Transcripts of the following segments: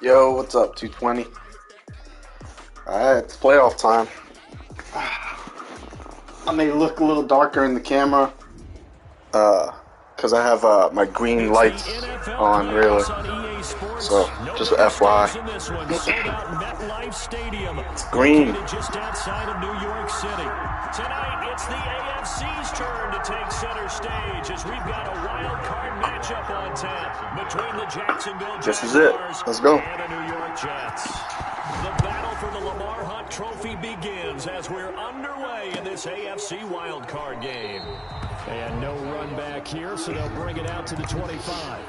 Yo, what's up, 220? Alright, it's playoff time. I may look a little darker in the camera, because I have my green lights on, really. So, just FYI. It's green. Just outside of New York City. Tonight, it's the AFC's turn to take center stage as we've got a wild card matchup on tap between the Jacksonville Jaguars This is it. Let's go. and the New York Jets. The battle for the Lamar Hunt Trophy begins as we're underway in this AFC wild card game. And no run back here, so they'll bring it out to the 25.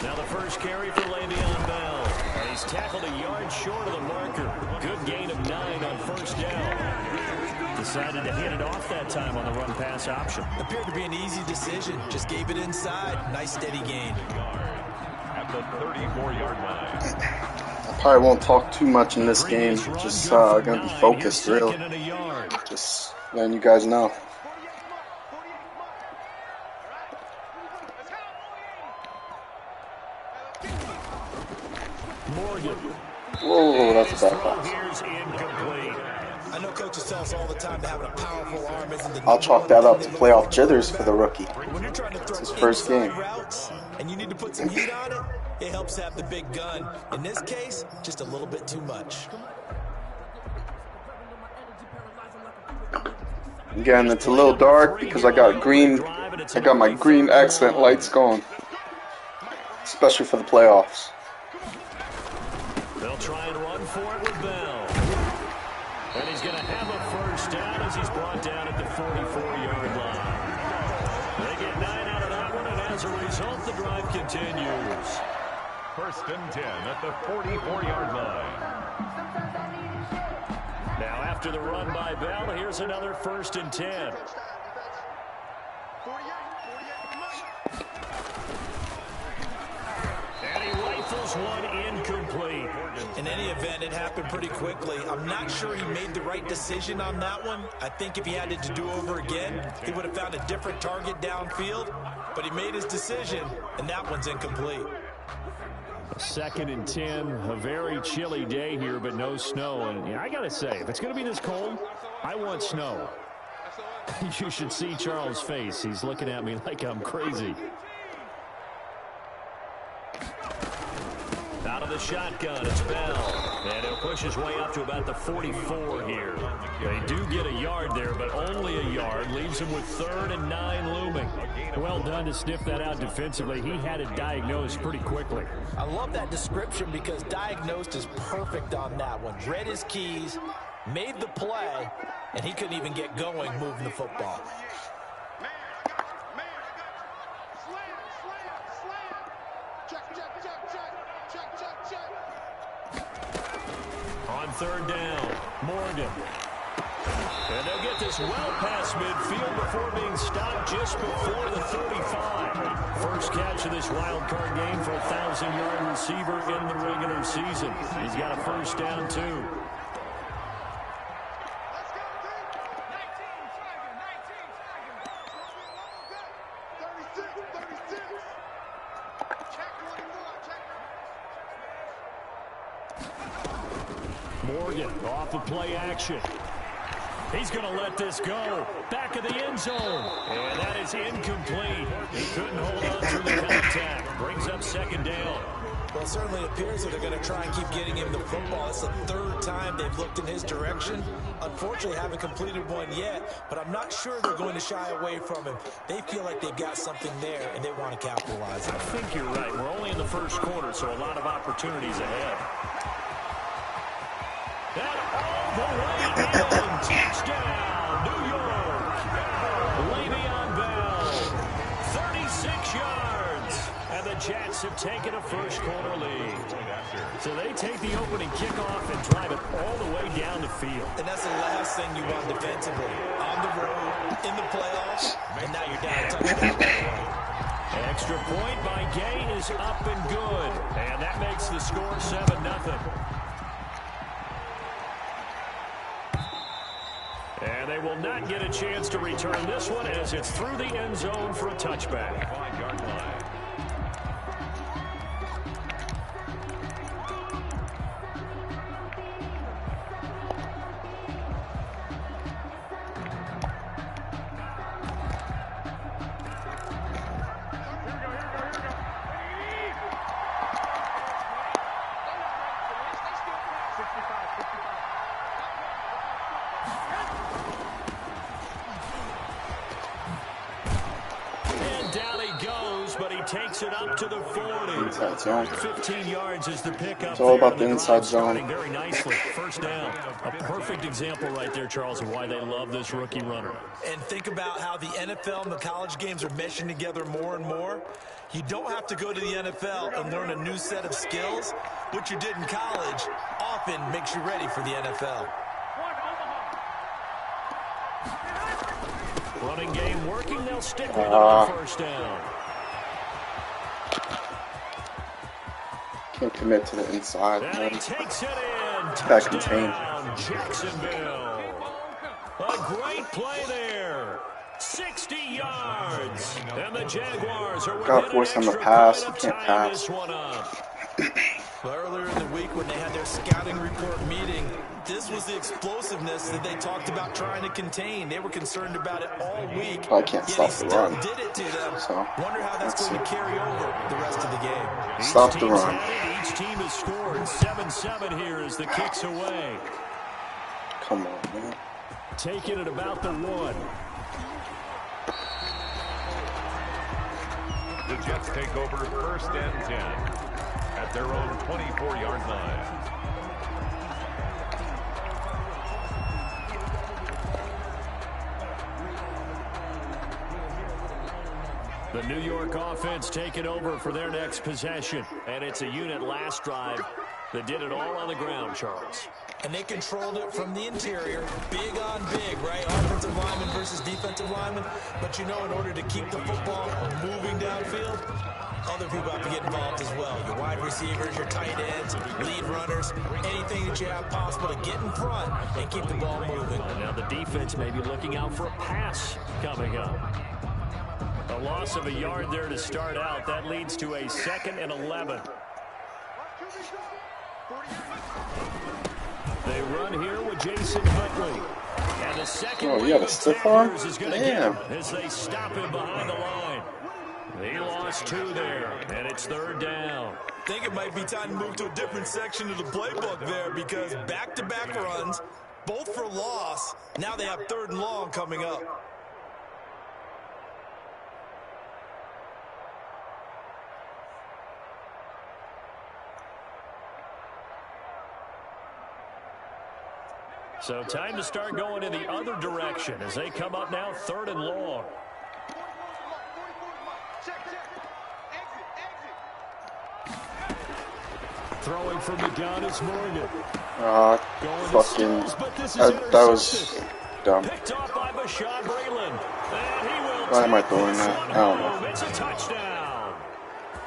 Now the first carry for Le'Veon Bell. And he's tackled a yard short of the marker. Good gain of 9 on first down. Decided to hand it off that time on the run-pass option. Appeared to be an easy decision. Just gave it inside. Nice steady gain. At the 34-yard line. I probably won't talk too much in this game. Just gonna be focused, really. Just letting you guys know. Whoa, that's a bad pass. I know coaches tell us all the time that having a powerful arm isn't the I'll chalk that up to playoff jitters for the rookie. When you're trying to throw It's his first game. routes and you need to put some heat on it, it helps have the big gun. In this case, just a little bit too much. Again, it's a little dark because I got my green accent lights going. Especially for the playoffs. They'll try and run for it with Bell. And he's going to have a first down as he's brought down at the 44-yard line. They get 9 out of that one, and as a result, the drive continues. First and 10 at the 44-yard line. Now after the run by Bell, here's another first and 10. And he rifles one incomplete. In any event, it happened pretty quickly. I'm not sure he made the right decision on that one. I think if he had it to do over again, he would have found a different target downfield. But he made his decision, and that one's incomplete. Second and 10, a very chilly day here, but no snow. And I got to say, if it's going to be this cold, I want snow. You should see Charles' face. He's looking at me like I'm crazy. Out of the shotgun, it's Bell. And he'll push his way up to about the 44 here. They do get a yard there, but only a yard. Leaves him with 3rd and 9 looming. Well done to sniff that out defensively. He had it diagnosed pretty quickly. I love that description because diagnosed is perfect on that one. Read his keys, made the play, and he couldn't even get going moving the football. On 3rd down, Morgan. And they'll get this well past midfield before being stopped just before the 35. First catch of this wild card game for a 1,000-yard receiver in the regular season. He's got a first down, too. Morgan off of play action. He's going to let this go. Back of the end zone. And that is incomplete. He couldn't hold on through the contact. Brings up 2nd down. Well, it certainly appears that they're going to try and keep getting him the football. It's the 3rd time they've looked in his direction. Unfortunately, haven't completed one yet, but I'm not sure they're going to shy away from him. They feel like they've got something there, and they want to capitalize on it. I think you're right. We're only in the 1st quarter, so a lot of opportunities ahead. And all the way in. Touchdown, New York. Le'Veon Bell, 36 yards. And the the Jets have taken a first quarter lead. So they take the opening kickoff and drive it all the way down the field. And that's the last thing you want defensively. On the road, in the playoffs, and now you're down a touchdown. Extra point by Gay is up and good. And that makes the score 7-0. And they will not get a chance to return this one as it's through the end zone for a touchback. 5-yard line. Takes it up to the 40. Inside zone. 15 yards is the pickup. It's all about the inside zone. Very nicely. First down. A perfect example right there, Charles, of why they love this rookie runner. And think about how the NFL and the college games are meshing together more and more. You don't have to go to the NFL and learn a new set of skills. What you did in college often makes you ready for the NFL. Running game working. They'll stick with it on first down. Can't commit to the inside, man. Takes it in. Back contained. Jacksonville. A great play there. 60 yards. And the Jaguars are gotta force him to pass. You can't pass. Well, earlier in the week when they had their scouting report meeting, this was the explosiveness that they talked about trying to contain. They were concerned about it all week. I can't stop the run. Did it to them. So, wonder how that's going to carry over the rest of the game. Stop the run. Each team has scored 7-7 here as the kick's away. Come on, man. Taking it about the 1. The Jets take over first and 10 at their own 24-yard line. The New York offense taking over for their next possession. And it's a unit last drive that did it all on the ground, Charles. And they controlled it from the interior. Big on big, right? Offensive lineman versus defensive lineman. But you know, in order to keep the football moving downfield, other people have to get involved as well. Your wide receivers, your tight ends, lead runners, anything that you have possible to get in front and keep the ball moving. Now the defense may be looking out for a pass coming up. A loss of a yard there to start out. That leads to a 2nd and 11. They run here with Jason Huntley. And the second you got a stiff arm? is going to get him as they stop him behind the line. He lost 2 there, and it's 3rd down. I think it might be time to move to a different section of the playbook there because back-to-back runs, both for loss. Now they have 3rd and long coming up. So time to start going in the other direction as they come up now 3rd and long. Throwing from the gun is Morgan. Fucking, that was dumb. Picked off by Bashaud Breeland. Why am I throwing that? I don't know. It's a touchdown.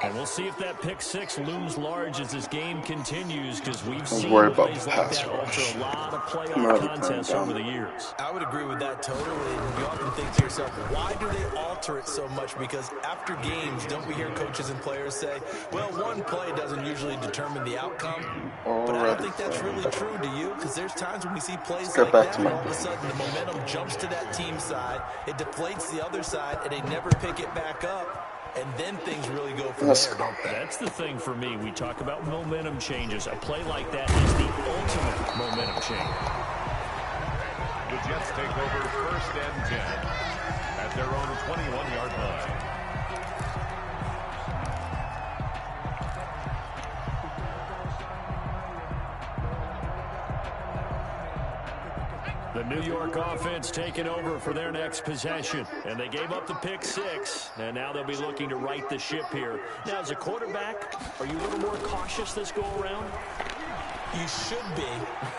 And we'll see if that pick 6 looms large as this game continues, because we've seen plays like that alter a lot of playoff contests over the years. I would agree with that totally. You often think to yourself, why do they alter it so much? Because after games, don't we hear coaches and players say, well, one play doesn't usually determine the outcome. But I don't think that's really true, do you? Because there's times when we see plays like that, and all of a sudden the momentum jumps to that team side, it deflates the other side, and they never pick it back up. And then things really go from there, don't they? That's the thing for me. We talk about momentum changes. A play like that is the ultimate momentum change. The Jets take over first and 10 at their own 21-yard line. The New York offense taking over for their next possession. And they gave up the pick 6, and now they'll be looking to right the ship here. Now, as a quarterback, are you a little more cautious this go-around? You should be,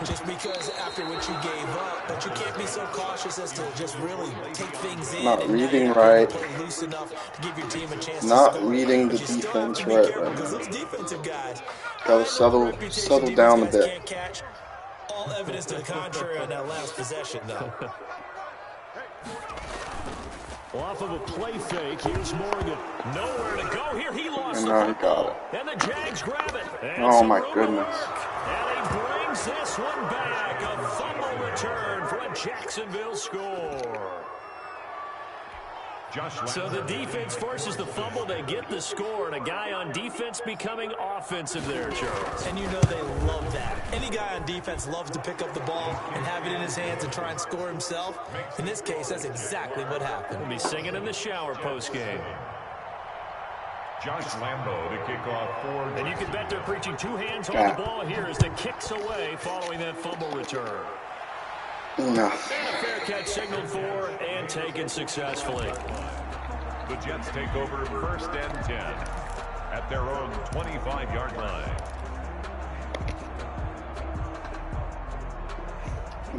just because after what you gave up, but you can't be so cautious as to just really take things in. Not reading right. Loose enough to give your team a chance Not to score. reading the defense right now. Those defensive guys, Gotta settle down a bit. can't catch. All evidence to the contrary on that last possession, though. Well, off of a play fake, here's Morgan. Nowhere to go here. He lost And now he got it. And the Jags grab it. And Oh my goodness. And he brings this one back. A fumble return for a Jacksonville score. So the defense forces the fumble. They get the score. And a guy on defense becoming offensive there, Charles. And you know they love that. Any guy on defense loves to pick up the ball and have it in his hands and try and score himself. In this case, that's exactly what happened. He'll be singing in the shower post-game. Josh Lambo to kick off for. And you can bet they're preaching 2 hands on the ball here as the kicks away following that fumble return. Enough. And a fair catch signaled for and taken successfully. The Jets take over 1st and 10 at their own 25-yard line.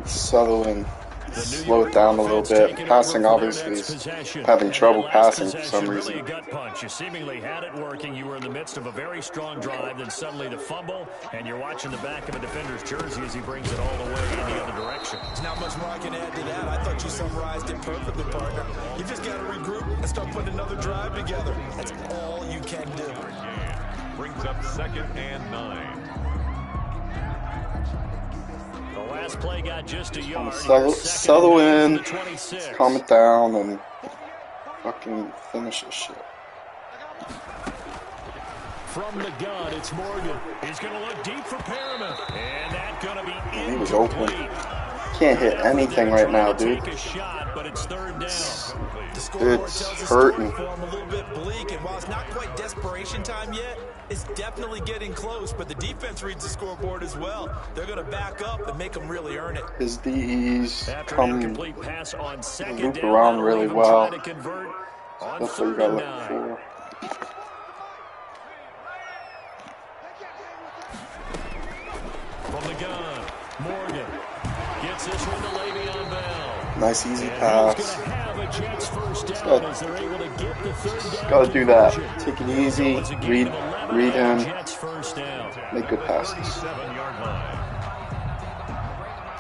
Settle in. Slow it down a little bit. Passing obviously is having trouble passing for some reason. A gut punch. You seemingly had it working. You were in the midst of a very strong drive. Then suddenly the fumble, and you're watching the back of a defender's jersey as he brings it all the way in the other direction. There's not much more I can add to that. I thought you summarized it perfectly, partner. You just got to regroup and start putting another drive together. That's all you can do. Brings up 2nd and 9. The last play got just a yard. Settle in, calm it down, and fucking finish this shit. From the gun, it's Morgan. He's going to look deep for Perriman. And that's going to be incomplete. He was open. Can't hit anything right now, dude. Take a shot, but it's 3rd down. It's hurting. A little bit bleak, and while it's not quite desperation time yet, it's definitely getting close. But the defense reads the scoreboard as well. They're going to back up and make them really earn it. His DEs come pass on loop around really well. That's what you gotta look for. From the gun, Morgan gets this one to Le'Veon Bell. Nice easy pass. Gotta do that. Take it easy. Read him. Make good passes.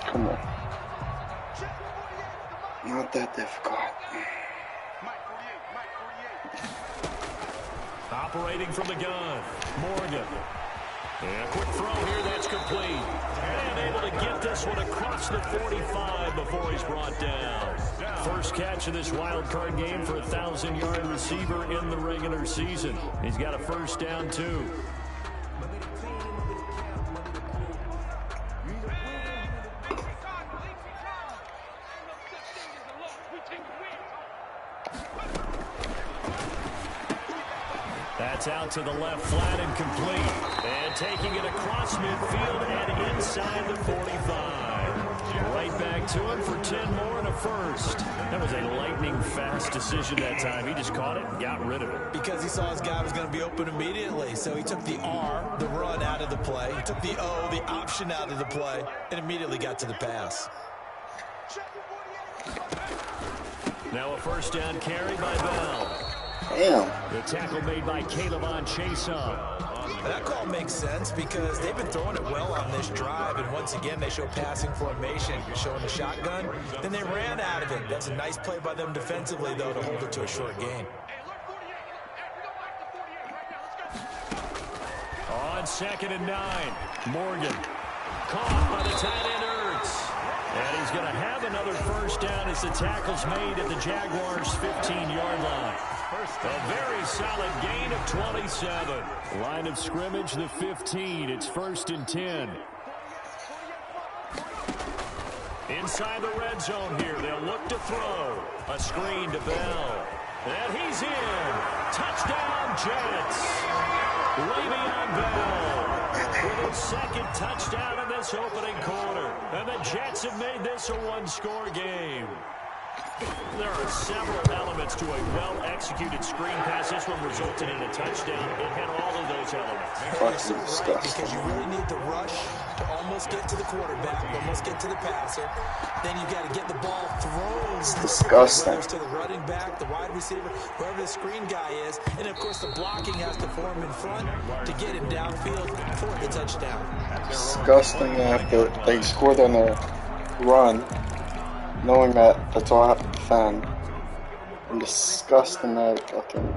Come on. Not that difficult. Operating from the gun, Morgan. And a quick throw here, that's complete. And able to get this one across the 45 before he's brought down. First catch of this wild card game for a 1,000-yard receiver in the regular season. He's got a 1st down, too. That's out to the left flat and complete. And taking it across midfield and inside the 45. Right back to him for 10 more and a 1st. That was a lightning-fast decision that time. He just caught it and got rid of it. Because he saw his guy was going to be open immediately. So he took the R, the run, out of the play. He took the O, the option, out of the play, and immediately got to the pass. Now a 1st down carry by Bell. Damn. The tackle made by Chise. That call makes sense because they've been throwing it well on this drive, and once again they show passing formation, showing the shotgun. Then they ran out of it. That's a nice play by them defensively, though, to hold it to a short gain. On 2nd and 9, Morgan caught by the tight end Ertz. And he's going to have another 1st down as the tackle's made at the Jaguars' 15-yard line. A very solid gain of 27. Line of scrimmage, the 15. It's 1st and 10. Inside the red zone here. They'll look to throw. A screen to Bell. And he's in. Touchdown, Jets. Le'Veon Bell with a His second touchdown in this opening quarter. And the Jets have made this a one-score game. There are several elements to a well-executed screen pass. This one resulted in a touchdown. It had all of those elements. That's so right, because you really need to rush to almost get to the quarterback, almost get to the passer. Then you've got to get the ball thrown. It's disgusting. Whether it's to the running back, the wide receiver, whoever the screen guy is. And, of course, the blocking has to form in front to get him downfield for the touchdown. Disgusting after they scored on a run, knowing that that's all I have to defend. I'm disgusting that fucking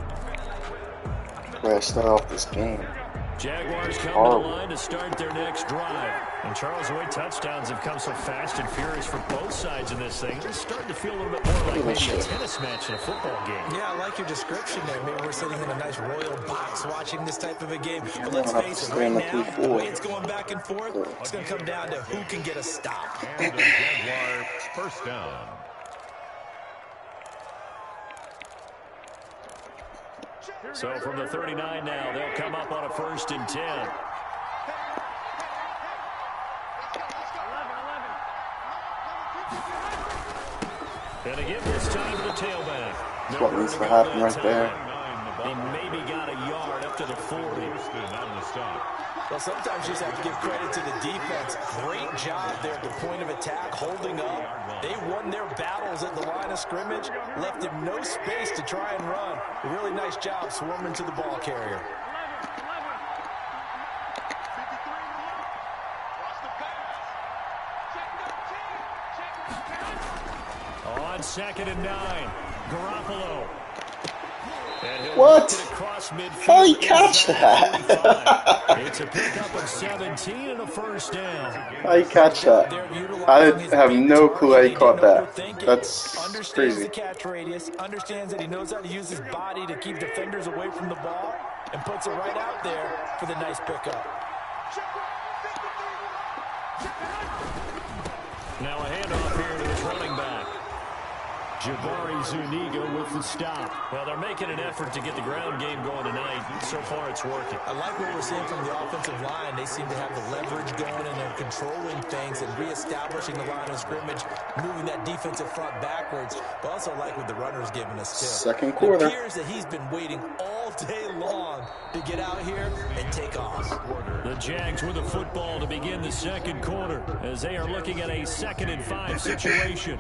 way I start off this game. Jaguars come to the line to start their next drive. And Charles, the way touchdowns have come so fast and furious for both sides in this thing, it's starting to feel a little bit more like maybe a tennis match in a football game. Yeah, I like your description there. Maybe we're sitting in a nice royal box watching this type of a game. But let's face it, right now, the way it's going back and forth, it's going to come down to who can get a stop. And the Jaguar first down. So from the 39 now, they'll come up on a 1st and 10. And again this time to the tailback. That's what needs to happen right there. He maybe got a yard up to the 40. Well, sometimes you just have to give credit to the defense. Great job there at the point of attack, holding up. They won their battles at the line of scrimmage, left him no space to try and run. A really nice job swarming to the ball carrier. On 2nd and 9, Garoppolo. What? How did he catch that? It's a pickup of 17 and a 1st down. How did he catch that? I have no clue how he caught that. That's Understands crazy. the catch radius, understands that he knows how to use his body to keep defenders away from the ball, and puts it right out there for the nice pickup. Now a handoff here to his running back. Jabari Zuniga with the stop. Well, they're making an effort to get the ground game going tonight. So far, it's working. I like what we're seeing from the offensive line. They seem to have the leverage going, and they're controlling things and reestablishing the line of scrimmage, moving that defensive front backwards. But also like what the runner's giving us, too. Second quarter. It appears that he's been waiting all day long to get out here and take off. The Jags with the football to begin the 2nd quarter as they are looking at a 2nd and 5 situation.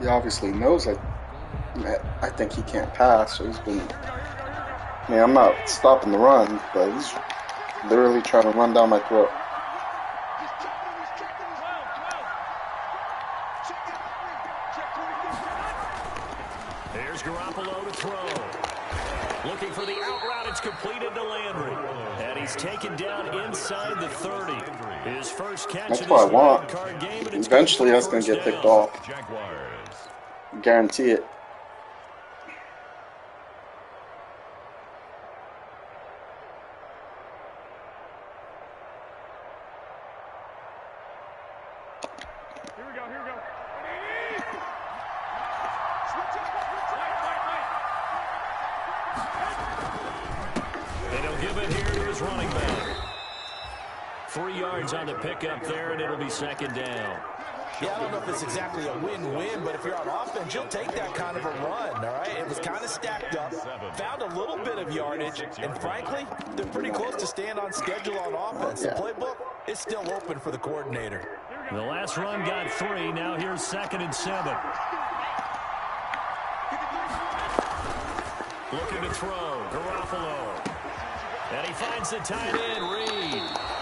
He obviously knows I think he can't pass, so he's been... I mean, I'm not stopping the run, but he's literally trying to run down my throat. Here's Garoppolo to throw. Looking for the out route. It's completed to Landry. And he's taken down inside the 30. His first catch That's in what I this want. wild card game. And it's Eventually that's going to get picked off. Jaguars. Guarantee it. Here we go, here we go. And he'll give it here to his running back. 3 yards on the pickup there, and it'll be 2nd down. Yeah, I don't know if it's exactly a win-win, but if you're on offense, you'll take that kind of a run, all right? It was kind of stacked up, found a little bit of yardage, and frankly, they're pretty close to staying on schedule on offense. The playbook is still open for the coordinator. The last run got 3. Now here's 2nd and 7. Looking to throw. Garoppolo. And he finds the tight end, Reed.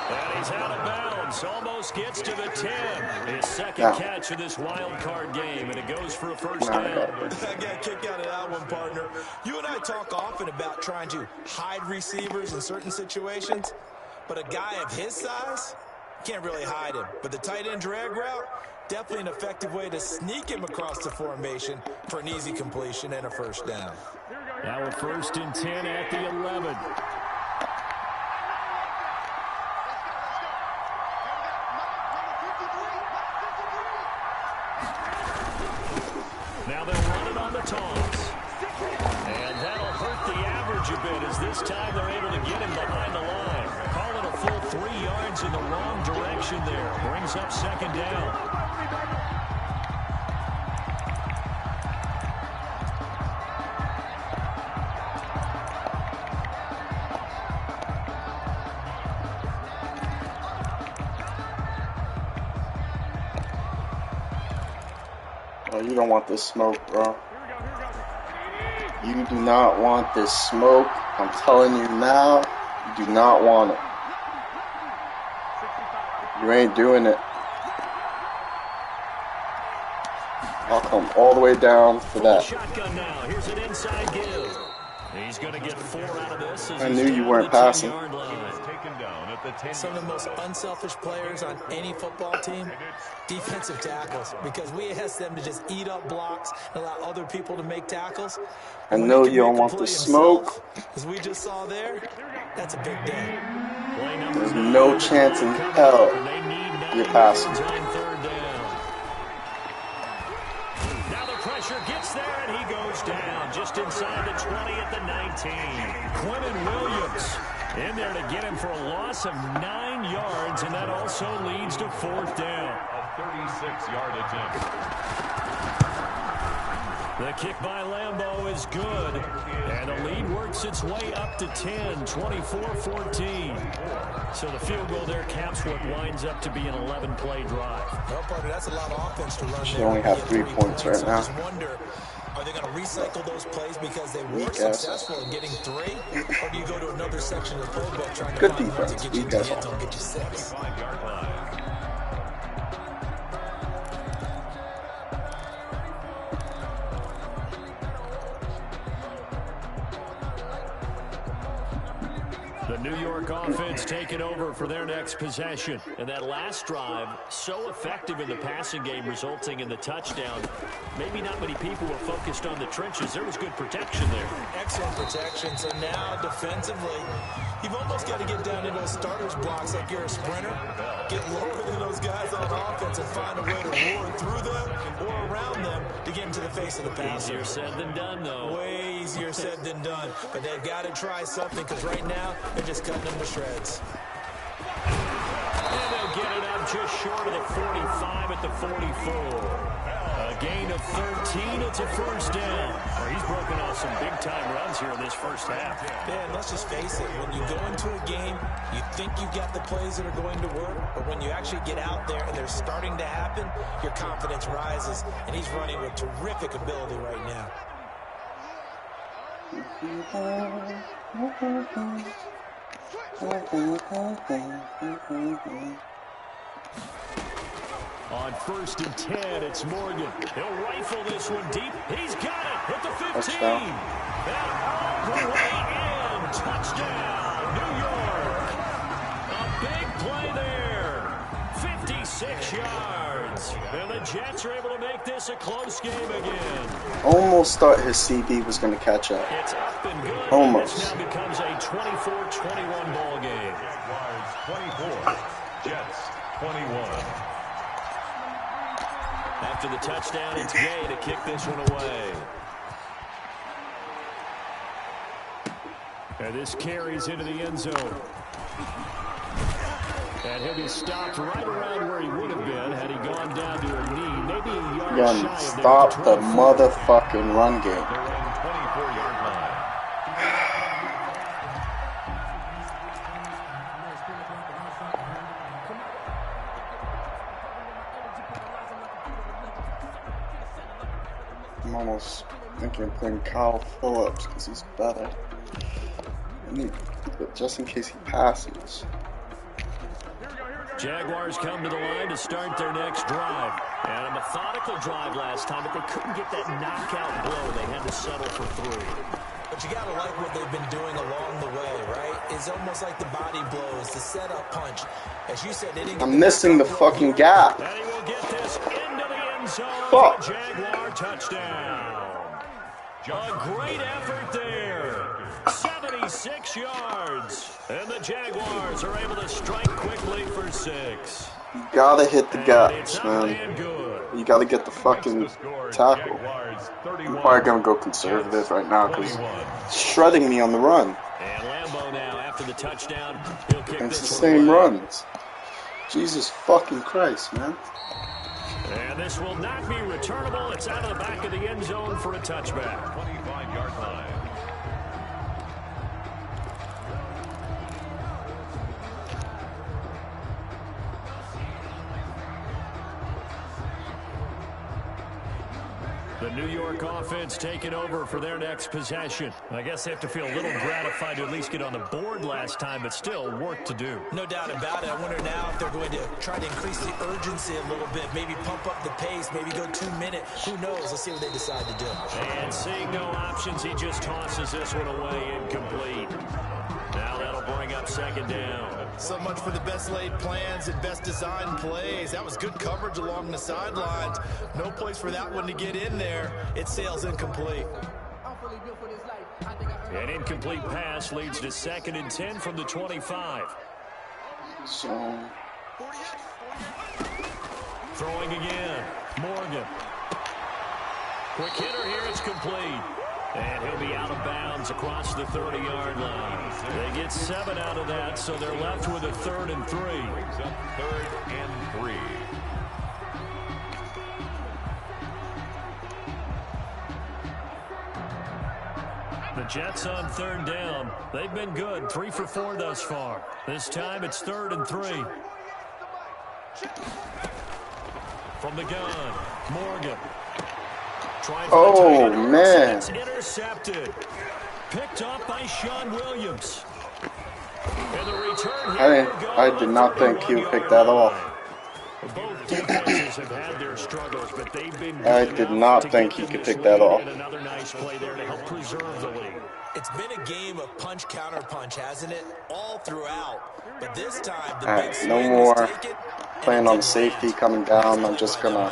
And he's out of bounds. Almost gets to the 10. His second catch of this wild card game, and it goes for a 1st down. I got a kick out of that one, partner. You and I talk often about trying to hide receivers in certain situations, but a guy of his size can't really hide him. But the tight end drag route, definitely an effective way to sneak him across the formation for an easy completion and a 1st down. Now a 1st and 10 at the 11. Now they'll run it on the toss. And that'll hurt the average a bit as this time they're able to get him behind the line. Call it a full 3 yards in the wrong direction there. Brings up second down. Oh, you don't want this smoke, bro. You do not want this smoke. I'm telling you now, you do not want it. You ain't doing it. I'll come all the way down for that. Shotgun now. Here's an inside give. He's going to get 4 out of this. I knew you weren't passing. Some of the most unselfish players on any football team, defensive tackles, because we ask them to just eat up blocks and allow other people to make tackles. I know you don't want the smoke. As we just saw there, that's a big day. There's no chance in hell you're passing. Now the pressure gets there and he goes down just inside the 20 at the 19. Quentin Williams in there to get him for a loss of 9 yards, and that also leads to 4th down. A 36-yard attempt. The kick by Lambeau is good, and the lead works its way up to 10, 24-14. So the field goal there caps what winds up to be an 11-play drive. No, partner, that's a lot of offense to run. She only have 3 points right now. I just wonder, are they going to recycle those plays because they were successful in getting 3? Or do you go to another section of the playbook trying to find one to get you the end zone, get you 6? 5-yard line. The New York offense taking over for their next possession. And that last drive, so effective in the passing game, resulting in the touchdown. Maybe not many people were focused on the trenches. There was good protection there. Excellent protection. So now, defensively, you've almost got to get down into those starters blocks like you're a sprinter. Get lower than those guys on offense and find a way to roar through them or around them to get into the face of the passer. Easier said than done, though. Way easier said than done. But they've got to try something because right now, they're just cutting them to shreds. And they'll get it up just short of the 45 at the 44. A gain of 13. It's a 1st down. Well, he's broken off some big-time runs here in this first half. Yeah, and let's just face it. When you go into a game, you think you've got the plays that are going to work, but when you actually get out there and they're starting to happen, your confidence rises, and he's running with terrific ability right now. On 1st and 10, it's Morgan. He'll rifle this one deep. He's got it at the 15. And all the way in. Touchdown, New York. A big play there. 56 yards. And the Jets are able to make this a close game again. Almost thought his CB was going to catch up. It's up and good. Almost. This now becomes a 24-21 ball game. Jaguars 24, Jets 21. After the touchdown, it's Gay to kick this one away. And this carries into the end zone. And he'll be stopped right around where he would have been had he gone down to a knee. Maybe a yard shy of stop the motherfucking run game. They're in 24-yard line. I'm almost thinking of playing Kyle Phillips because he's better. But just in case he passes. Jaguars come to the line to start their next drive. And a methodical drive last time, but they couldn't get that knockout blow. They had to settle for 3. But you got to like what they've been doing along the way, right? It's almost like the body blows, the setup punch. As you said, they didn't I'm missing the fucking gap. And he will get this into the end zone. Fuck. For a Jaguar touchdown. A great effort there. 76 36 yards. And the Jaguars are able to strike quickly for 6. You gotta hit the gaps, man. You gotta get the fucking tackle. I'm probably gonna go conservative right now because he's shredding me on the run. And Lambeau now, after the touchdown, he'll kick and it's this the same away. runs. Jesus fucking Christ, man. And this will not be returnable. It's out of the back of the end zone for a touchback. 25-yard line. The New York offense taking over for their next possession. I guess they have to feel a little gratified to at least get on the board last time, but still work to do. No doubt about it. I wonder now if they're going to try to increase the urgency a little bit, maybe pump up the pace, maybe go 2 minutes. Who knows? Let's see what they decide to do. And seeing no options, he just tosses this one away incomplete. Now that'll bring up second down. So much for the best laid plans and best designed plays. That was good coverage along the sidelines. No place for that one to get in there. It sails incomplete. An incomplete pass leads to 2nd and 10 from the 25. So Throwing again. Morgan. Quick hitter here. It's complete. And he'll be out of bounds across the 30-yard line. They get 7 out of that, so they're left with a 3rd and 3. Brings up 3rd and 3. The Jets on 3rd down. They've been good, 3 for 4 thus far. This time it's 3rd and 3. From the gun, Morgan. oh man, It's intercepted. Picked off by Sean Williams. And the return here I did not think he would pick that off. Both defenses have had their struggles, but they've been I did not think he could pick that off. And another nice play there to help preserve the lead. It's been a game of punch counter punch, hasn't it? All throughout. But this time the Alright, big swing no was more taken, playing on safety coming down. I'm just gonna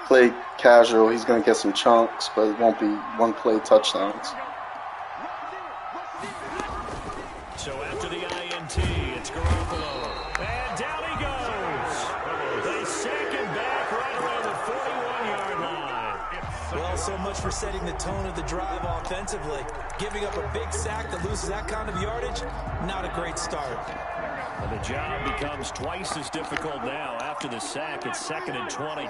play casual. He's gonna get some chunks, but it won't be one play touchdowns. So after the INT, it's Garoppolo. And down he goes. They sack him back right around the 41-yard line. Well, so much for setting the tone of the drive offensively. Giving up a big sack that loses that kind of yardage, not a great start. And the job becomes twice as difficult now after the sack. It's 2nd and 20.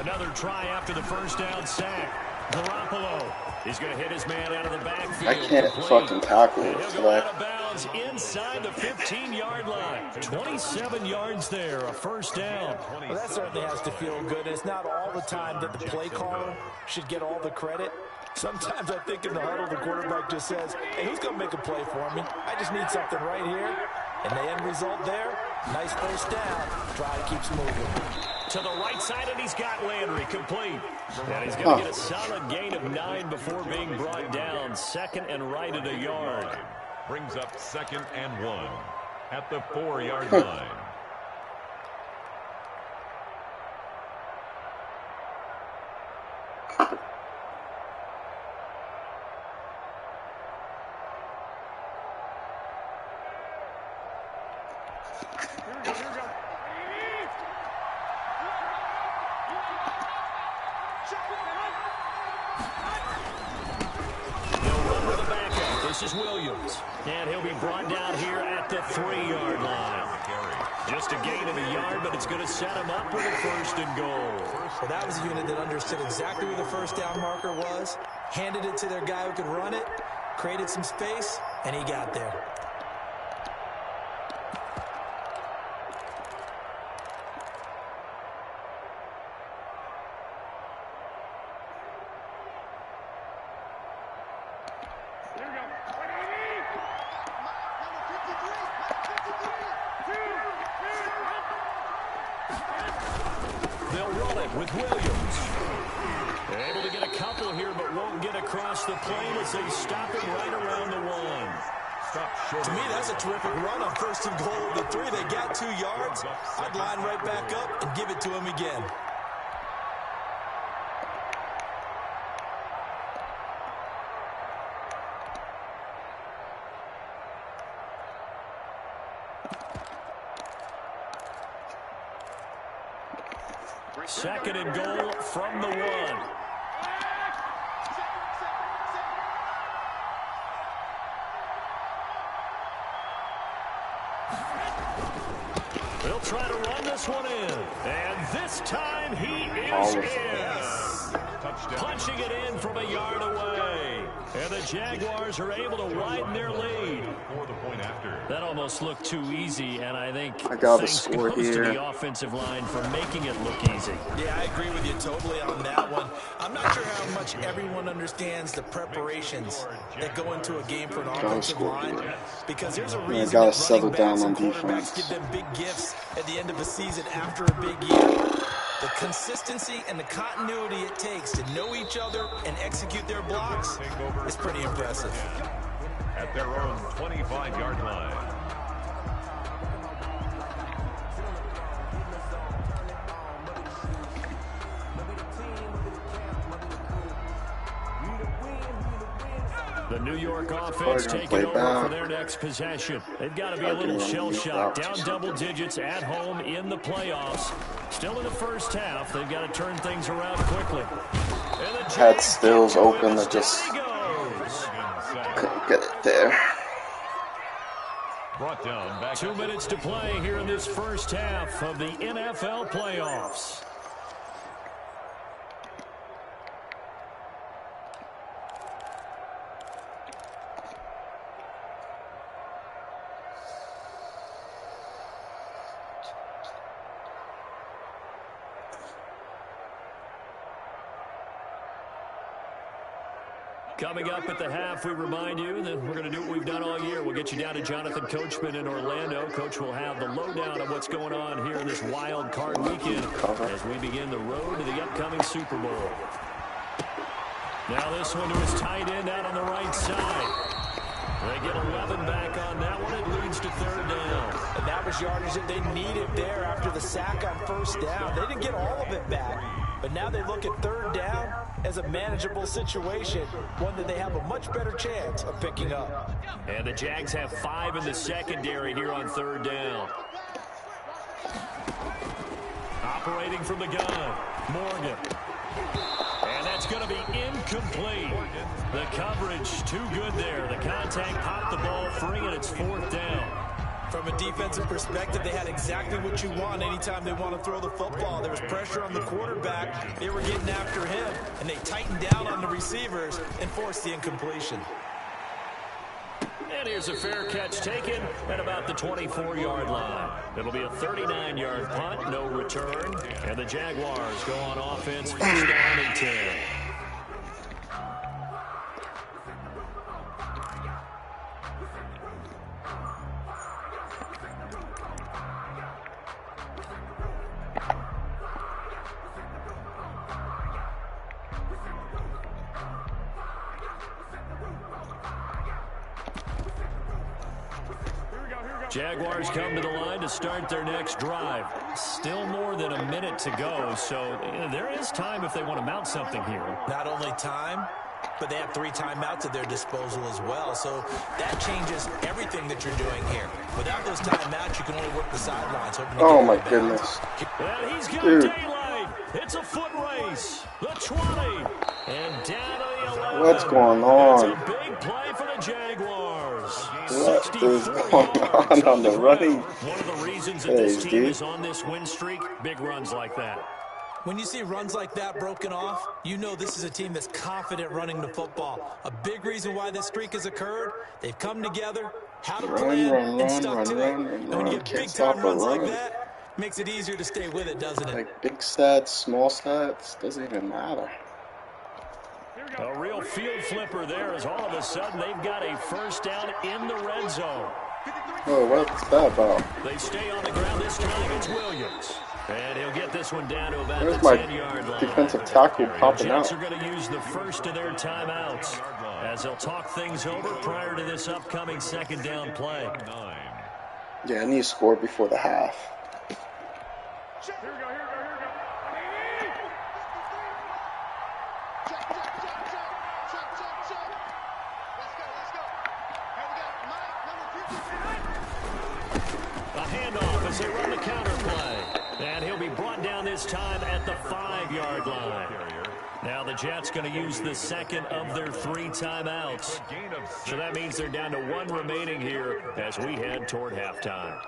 Another try after the first down sack. Garoppolo is going to hit his man out of the backfield. I can't fucking tackle it He'll go out of bounds inside the 15-yard line. 27 yards there, a first down. Well, that certainly has to feel good. It's not all the time that the play caller should get all the credit. Sometimes I think in the huddle, the quarterback just says, hey, who's going to make a play for me? I just need something right here. And the end result there, nice first down. Drive keeps moving. To the right side, and he's got Landry complete. And he's going to get a solid gain of 9 before being brought down. 2nd and right at a yard. Brings up 2nd and 1 at the 4-yard line. This is Williams, and he'll be brought down here at the 3-yard line. Just a gain of a yard, but it's going to set him up with a 1st and goal. Well, that was a unit that understood exactly where the first down marker was, handed it to their guy who could run it, created some space, and he got there. With Williams. Able to get a couple here, but won't get across the plane as they stop him right around the 1. To me, that's a terrific run on 1st and goal of the 3. They got 2 yards. I'd line right back up and give it to him again. Second and goal from the 1. They'll try to run this one in. And this time he is in. Punching it in from a yard away. And the Jaguars are able to widen their lead. That almost looked too easy, and I think I got a thanks score goes here. to the offensive line for making it look easy. Yeah, I agree with you totally on that one. I'm not sure how much everyone understands the preparations that go into a game for an offensive line, because there's a reason gotta that settle running down backs on and defense. quarterbacks give them big gifts at the end of a season after a big year. The consistency and the continuity it takes to know each other and execute their blocks is pretty impressive. At their own 25-yard line. The New York offense taking over for their next possession. They've got to be a little shell-shocked. Down double digits at home in the playoffs. Still in the first half. They've got to turn things around quickly. Had Stills open that just couldn't get it there. Brought down back 2 minutes to play here in this first half of the NFL playoffs. Coming up at the half, we remind you that we're going to do what we've done all year. We'll get you down to Jonathan Coachman in Orlando. Coach will have the lowdown of what's going on here in this wild card weekend as we begin the road to the upcoming Super Bowl. Now this one to his tight end out on the right side. They get 11 back on that one. It leads to third down. And that was yardage that they needed there after the sack on first down. They didn't get all of it back, but now they look at third down as a manageable situation, one that they have a much better chance of picking up. And the Jags have 5 in the secondary here on third down. Operating from the gun, Morgan. And that's going to be incomplete. The coverage too good there. The contact popped the ball free, and it's fourth down. From a defensive perspective, they had exactly what you want anytime they want to throw the football. There was pressure on the quarterback. They were getting after him, and they tightened down on the receivers and forced the incompletion. And here's a fair catch taken at about the 24-yard line. It'll be a 39-yard punt, no return. And the Jaguars go on offense, first down and 10. Jaguars come to the line to start their next drive. Still more than a minute to go, so there is time if they want to mount something here. Not only time, but they have 3 timeouts at their disposal as well, so that changes everything that you're doing here. Without those timeouts, you can only work the sidelines. Oh my goodness. Well, he's got Dude. daylight. It's a foot race. The 20. And down to the 11. What's going on? It's a big play for the Jaguars. What is going on the running? One of the reasons that this team is on this win streak, big runs like that. When you see runs like that broken off, you know this is a team that's confident running the football. A big reason why this streak has occurred, they've come together, had a plan, and stuck to it. And when you get big-time runs like that, makes it easier to stay with it, doesn't it? Like big stats, small stats, doesn't even matter. A real field flipper there as all of a sudden they've got a first down in the red zone. Oh, what's that about? They stay on the ground this time. It's Williams. And he'll get this one down to about Where's the my 10-yard line. defensive tackle popping Jets out? are going to use the first of their timeouts as they'll talk things over prior to this upcoming second down play. Yeah, I need to score before the half. A handoff as they run the counter play. And he'll be brought down this time at the 5-yard line. Now the Jets going to use the second of their 3 timeouts. So that means they're down to 1 remaining here as we head toward halftime.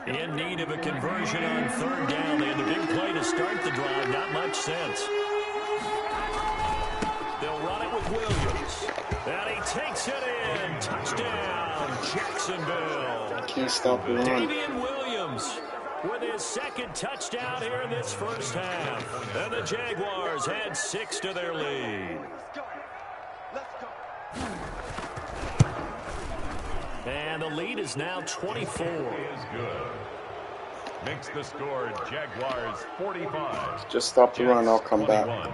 In need of a conversion on 3rd down. They had the big play to start the drive. Not much sense. They'll run it with Williams. And he takes it in. Touchdown, Jacksonville. Can't stop the run. Damian Williams with his 2nd touchdown here in this first half. And the Jaguars had 6 to their lead. And the lead is now 24. Is good. Makes the score Jaguars 45. Just stop the run, I'll come 21. back.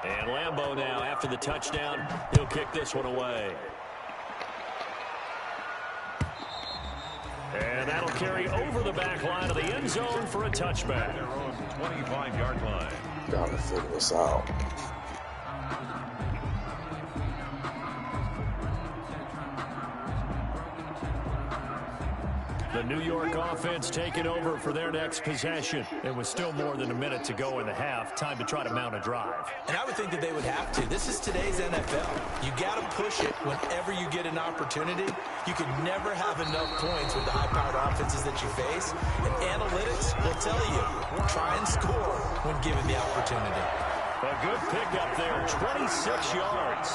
And Lambeau now, after the touchdown, he'll kick this one away. And that'll carry over the back line of the end zone for a touchback. Their own 25-yard line. Gotta figure this out. The New York offense taking over for their next possession. It was still more than a minute to go in the half. Time to try to mount a drive. And I would think that they would have to. This is today's NFL. You got to push it whenever you get an opportunity. You can never have enough points with the high-powered offenses that you face. And analytics will tell you, try and score when given the opportunity. A good pickup there, 26 yards.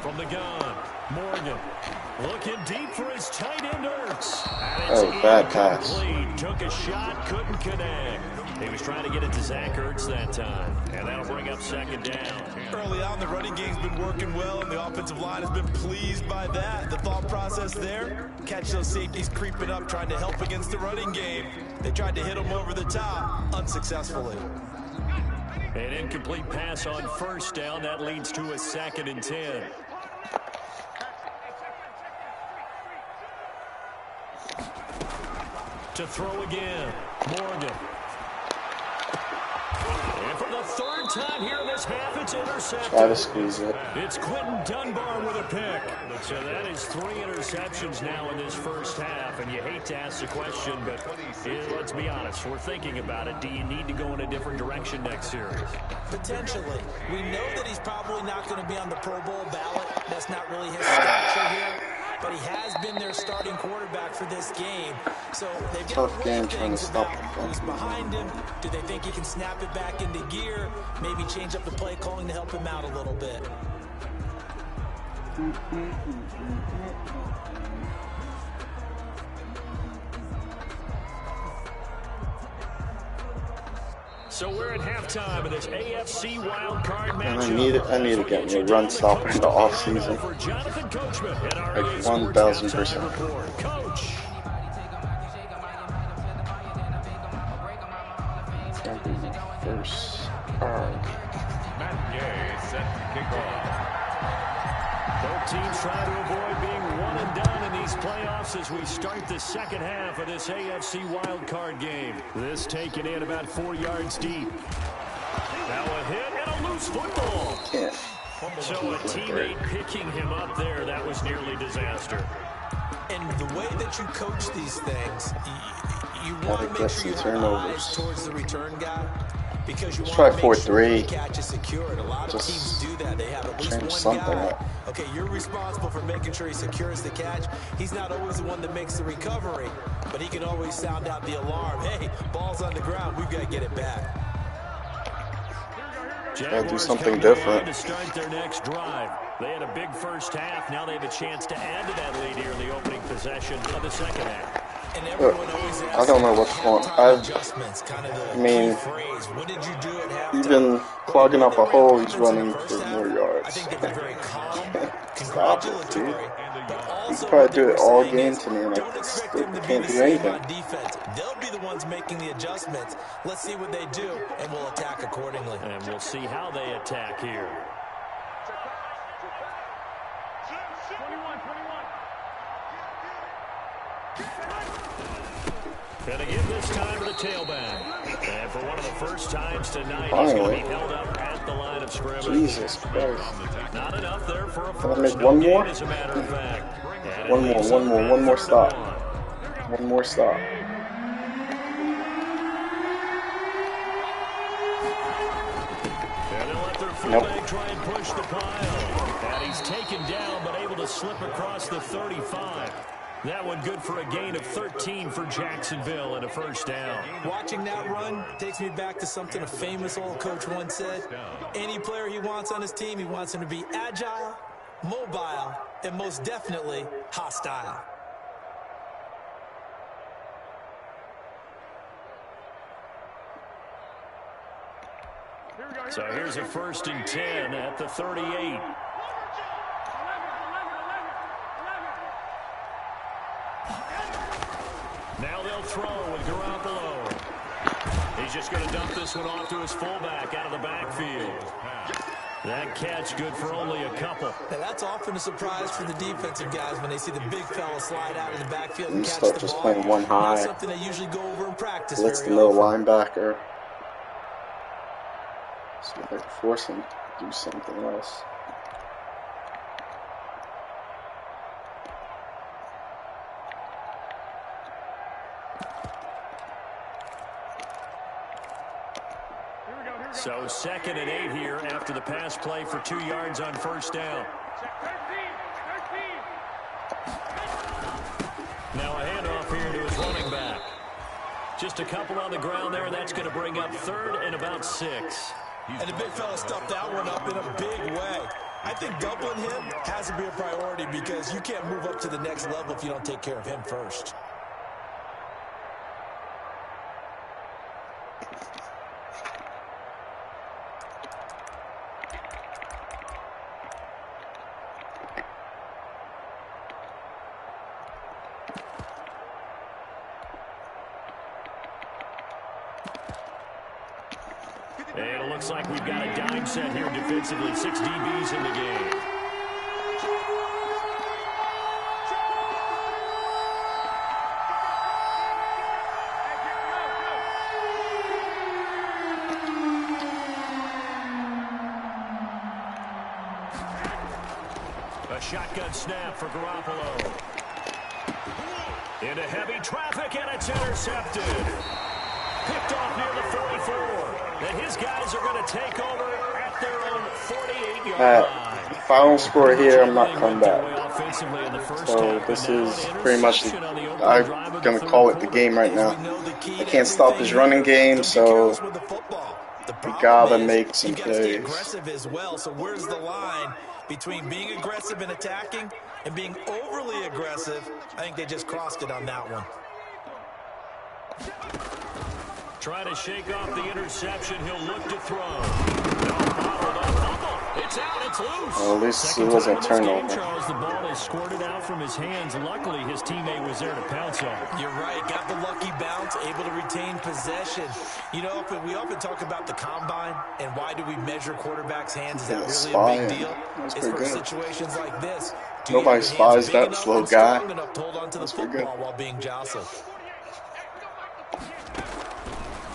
From the gun, Morgan looking deep for his tight end Ertz. Oh, bad pass. Took a shot, couldn't connect. He was trying to get it to Zach Ertz that time, and that'll bring up 2nd down. Early on, the running game's been working well, and the offensive line has been pleased by that. The thought process there, catch those safeties creeping up, trying to help against the running game. They tried to hit them over the top, unsuccessfully. An incomplete pass on 1st down. That leads to a 2nd and 10. To throw again, Morgan. And for the 3rd time here in this half, it's intercepted. Try to squeeze it. It's Quentin Dunbar with a pick. So that is 3 interceptions now in this first half. And you hate to ask the question, but let's be honest. We're thinking about it. Do you need to go in a different direction next series? Potentially. We know that he's probably not going to be on the Pro Bowl ballot. That's not really his stature here. But he has been their starting quarterback for this game. So they've got Tough game trying to stop him. who's behind him. Do they think he can snap it back into gear? Maybe change up the play calling to help him out a little bit. So we're at halftime of this AFC wildcard matchup. And I need to get me a run stopper in the offseason. Like 1,000%. Coach. First. Matt Gay set to kick off. Both teams trying to avoid being one and done in these playoffs as we start the second half of this AFC wildcard game. This taken in about 4 yards deep. Now a hit and a loose football. Yeah. So a teammate picking him up there, that was nearly disaster. And the way that you coach these things, you want to make sure you have eyes towards the return guy. Because you want to make sure the catch is secured. A lot of teams do that. They have at least one guy. Okay, you're responsible for making sure he secures the catch. He's not always the one that makes the recovery, but he can always sound out the alarm. Hey, ball's on the ground. We've got to get it back. Gotta do something different. To start their next drive. They had a big first half. Now they have a chance to add to that lead here in the opening possession of the second half. I don't know what's going on. I mean, even clogging up a hole, he's running for more yards. I think they've been very calm, Stop it, dude. congratulatory, but also You can probably do it all saying game is, to me, and don't I expect still them to be can't the do same anything. on defense. They'll be the ones making the adjustments. Let's see what they do, and we'll attack accordingly. And we'll see how they attack here. 21. Gonna give this time to the tailback. And for one of the first times tonight, he's going to be held up at the line of scrimmage. Jesus Christ. Not enough there for a Can I first. make one more? As a matter of fact. One more stop. One more stop. And they'll let their fullback try and push the pile. And he's taken down, but able to slip across the 35. That one good for a gain of 13 for Jacksonville and a first down. Watching that run takes me back to something a famous old coach once said. Any player he wants on his team, he wants him to be agile, mobile, and most definitely hostile. So here's a first and 10 at the 38. Now they'll throw with Garoppolo. He's just going to dump this one off to his fullback out of the backfield. That catch good for only a couple. Now that's often a surprise for the defensive guys when they see the big fella slide out of the backfield and catch Start the just ball. playing one high. Not something they usually go over in practice. Blitz the very middle often. linebacker. See if I can force him to do something else. So 2nd and 8 here after the pass play for 2 yards on first down. Now a handoff here to his running back. Just a couple on the ground there. That's going to bring up 3rd and about 6. And the big fella stuffed that one up in a big way. I think doubling him has to be a priority because you can't move up to the next level if you don't take care of him first. And it looks like we've got a dime set here defensively. 6 DBs in the game. A shotgun snap for Garoppolo. Into heavy traffic, and it's intercepted. Picked off near the 44. And his guys are going to take over at their own 48-yard line. Final score here, I'm not coming back. So this is pretty much, I'm going to call it the game right now. I can't stop his running game, so we gotta make some plays. Aggressive as well. So where's the line between being aggressive and attacking and being overly aggressive? I think they just crossed it on that one. Trying to shake off the interception. He'll look to throw. It's out. It's loose. Well, at least it wasn't a turnover. Charles, the ball is squirted out from his hands. Luckily, his teammate was there to pounce on it. You're right. Got the lucky bounce, able to retain possession. You know, we often talk about the combine and why do we measure quarterbacks' hands? Is that really a big deal? It's for situations like this. Nobody spies that slow guy. Enough to hold on to the football while being jostled.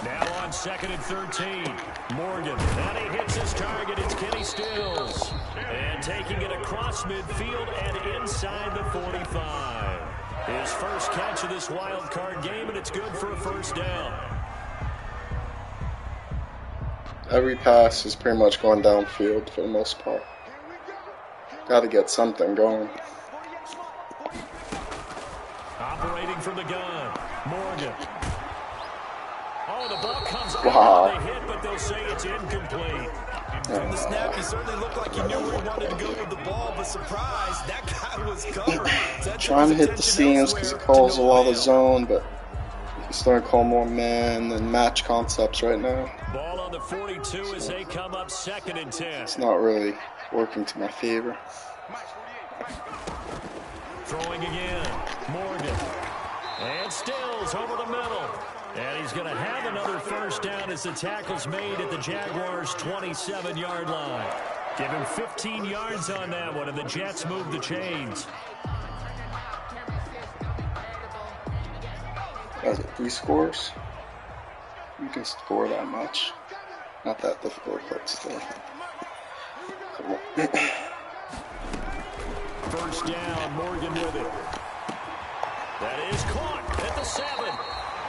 Now on 2nd and 13. Morgan. And he hits his target. It's Kenny Stills. And taking it across midfield and inside the 45. His first catch of this wild card game, and it's good for a first down. Every pass is pretty much going downfield for the most part. Got to get something going. Operating from the gun. Morgan. Oh, the ball comes out. Wow. They hit, but they'll say it's incomplete. From the snap, he certainly looked like he knew where he wanted to go with the ball, but surprise, that guy was covered. Trying to hit the seams because he calls a lot of zone, but he's starting to call more man and match concepts right now. Ball on the 42 as they come up 2nd and 10. It's not really Working to my favor. Throwing again. Morgan. And Stills over the middle. And he's going to have another first down as the tackle's made at the Jaguars' 27-yard line. Give him 15 yards on that one, and the Jets move the chains. As it 3 scores, you can score that much. Not that difficult, but still. First down, Morgan with it. That is caught at the 7.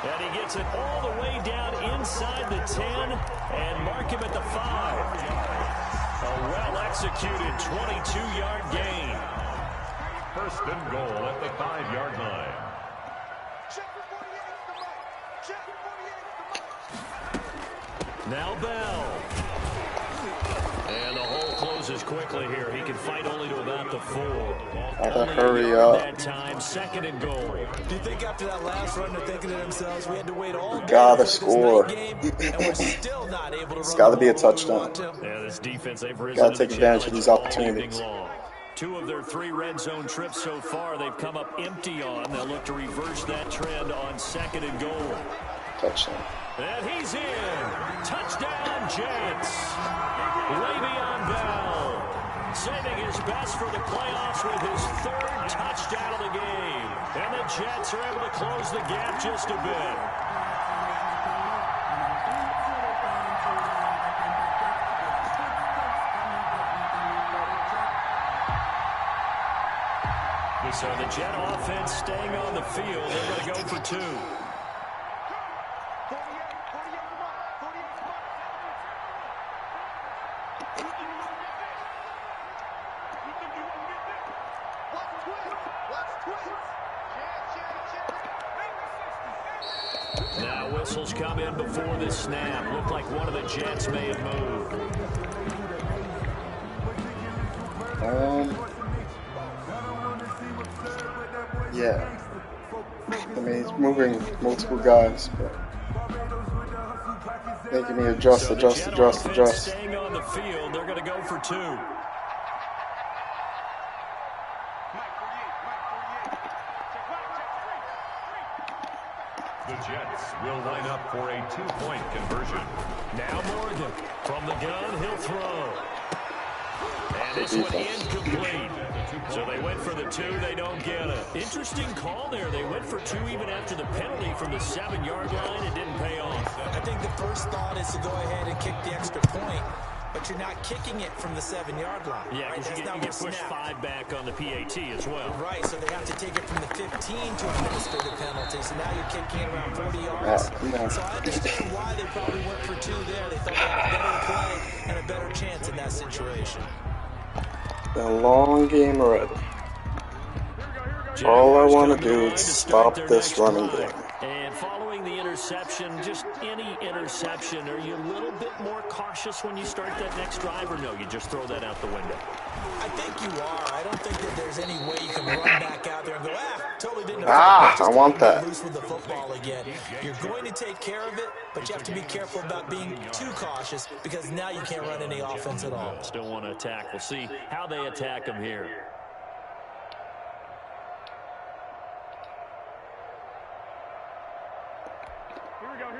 And he gets it all the way down inside the 10 and mark him at the 5. A well-executed 22-yard gain. First and goal at the 5-yard line. Now Bell. And the hole closes quickly here. He can fight only to about the 4. Gotta hurry up. That time, 2nd and goal. Do you think after that last run they're thinking to themselves, we had to wait all day? Gotta score. It's gotta be a touchdown. Yeah, this defense, they've risen Gotta to take the advantage of challenge these all opportunities. evening long. 2 of their 3 red zone trips so far, they've come up empty on. They'll look to reverse that trend on 2nd and goal. Touchdown. And he's in. Touchdown, Jets. Le'Veon Bell saving his best for the playoffs with his 3rd touchdown of the game. And the Jets are able to close the gap just a bit. So the Jet offense staying on the field. They're going to go for 2. Now whistles come in before this snap. Looked like one of the Jets may have moved. Yeah. I mean, he's moving multiple guys, but making me adjust. Staying on the field, they're going to go for 2. The Jets will line up for a 2-point conversion. Now Morgan from the gun, he'll throw. And this one incomplete. So they went for the 2, they don't get it. Interesting call there. They went for 2 even after the penalty from the 7-yard line. It didn't pay off. I think the first thought is to go ahead and kick the extra point, but you're not kicking it from the 7-yard line. Yeah, because right? you get pushed 5 back on the PAT as well. Right, so they have to take it from the 15 to administer the penalty. So now you're kicking it around 40 yards. So I understand why they probably went for 2 there. They thought they had a better play and a better chance in that situation. The long game already. All I want to do is stop this running game. And following the interception, just any interception, are you a little bit more cautious when you start that next drive, or no, you just throw that out the window? I think you are. I don't think that there's any way you can run back out there and go, totally didn't. I want that. Loose with the football again. You're going to take care of it, but you have to be careful about being too cautious because now you can't run any offense at all. Still want to attack. We'll see how they attack them here.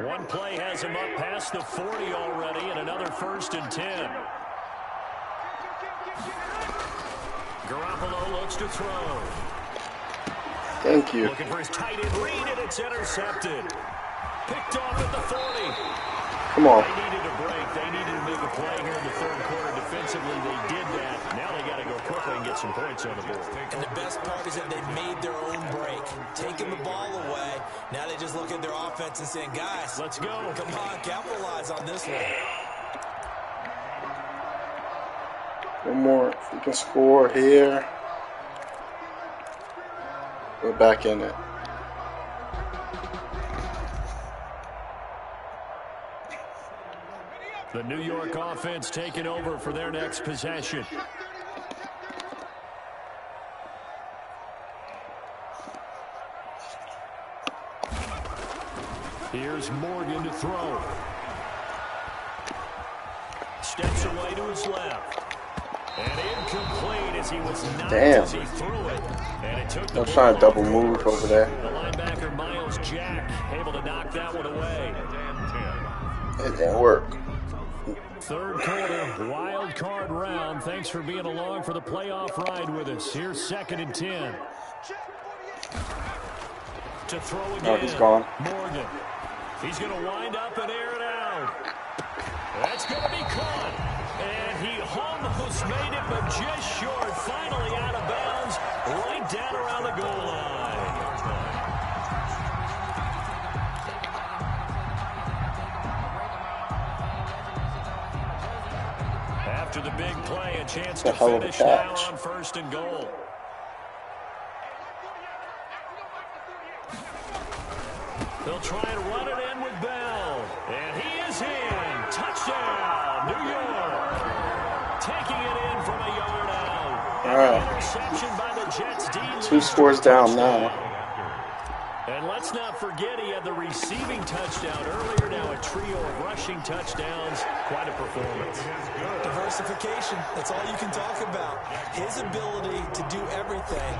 One play has him up past the 40 already, and another 1st and 10. Garoppolo looks to throw. Thank you. Looking for his tight end read, and it's intercepted. Picked off at the 40. Come on. They needed a break. They needed to make a play here in the 3rd quarter. Defensively, they did that. Now they got to go quickly and get some points on the board. And the best part is that they made their own break, taking the ball away. Now they just look at their offense and saying, guys, let's go. Come on, capitalize on this one. One more. If we can score here, we're back in it. The New York offense taking over for their next possession. Here's Morgan to throw. Steps away to his left. And incomplete as he was knocked as he threw it. And it took the I'm trying to double move over there. The linebacker, Miles Jack, able to knock that one away. It didn't work. Third quarter, wild card round. Thanks for being along for the playoff ride with us. Here's 2nd and 10. To throw again. Oh, he's gone. Morgan. He's going to wind up and air it out. That's going to be caught. And he almost made it, but just short. Finally out of bounds, right down around the goal line. After the big play, a chance to finish now on 1st and goal. They'll try and run it in with Bell. And he is in. Touchdown, New York. Taking it in from a yard out. All right. Interception by the Jets D. 2 scores down now. And let's not forget he had the receiving touchdown earlier. Now a trio of rushing touchdowns. Quite a performance. Diversification. That's all you can talk about. His ability to do everything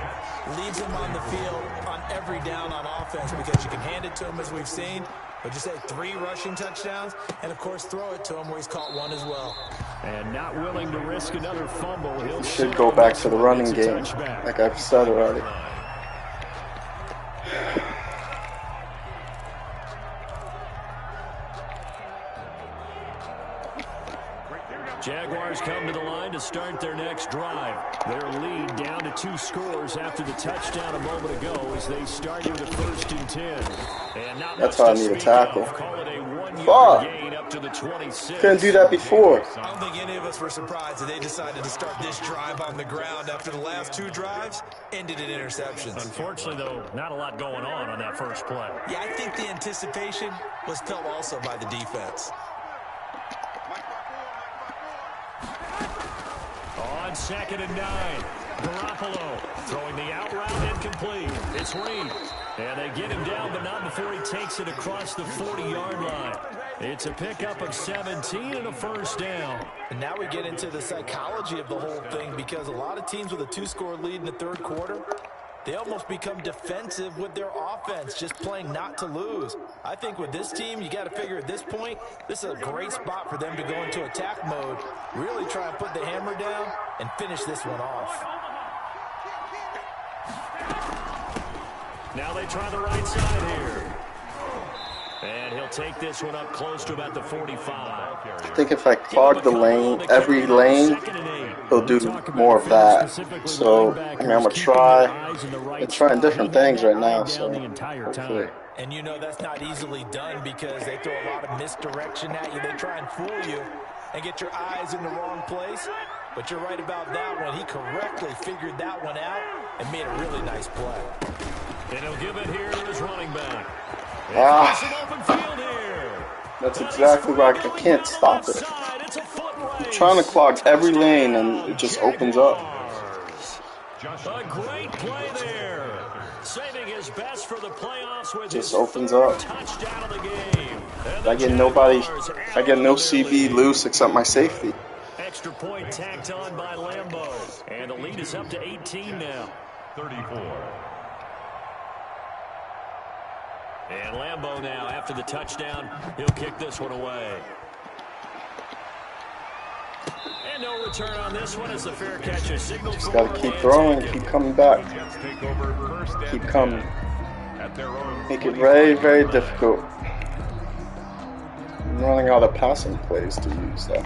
leads him on the field on every down on offense because you can hand it to him as we've seen. But just say 3 rushing touchdowns and, of course, throw it to him where he's caught 1 as well. And not willing to risk another fumble. He'll should go back to the running game, like I've said already. Jaguars come to the line to start their next drive. Their lead down to 2 scores after the touchdown a moment ago as they started with 1st and 10. And that's how I need a tackle. Call it a 1-yard gain up to the 26. Couldn't do that before. I don't think any of us were surprised that they decided to start this drive on the ground after the last 2 drives ended in interceptions. Unfortunately, though, not a lot going on that first play. Yeah, I think the anticipation was felt also by the defense. On 2nd and 9, Garoppolo throwing the out route incomplete. It's Reed. And they get him down, but not before he takes it across the 40-yard line. It's a pickup of 17 and a 1st down. And now we get into the psychology of the whole thing because a lot of teams with a 2-score lead in the 3rd quarter, they almost become defensive with their offense, just playing not to lose. I think with this team, you got to figure at this point, this is a great spot for them to go into attack mode, really try and put the hammer down and finish this one off. Now they try the right side here. And he'll take this one up close to about the 45. I think if I clog the lane, every lane, he'll do more of that. So, I mean, I'm going to try. They're trying different things right now, so hopefully. And you know that's not easily done because they throw a lot of misdirection at you. They try and fool you and get your eyes in the wrong place. But you're right about that one. He correctly figured that one out and made a really nice play. And he'll give it here to his running back. That's exactly right. I can't stop it. I'm trying to clog every lane and it just opens up. A great play there. Saving his best for the playoffs with just opens up. Touchdown of the game. I get nobody, I get no CB loose except my safety. Extra point tacked on by Lambeau. And the lead is up to 18 now. 34. And Lambeau now, after the touchdown, he'll kick this one away. And no return on this one as the fair catch is signaled. Just got to keep throwing, keep coming back. Keep coming. Make it very, very difficult. I'm running out of passing plays to use, though.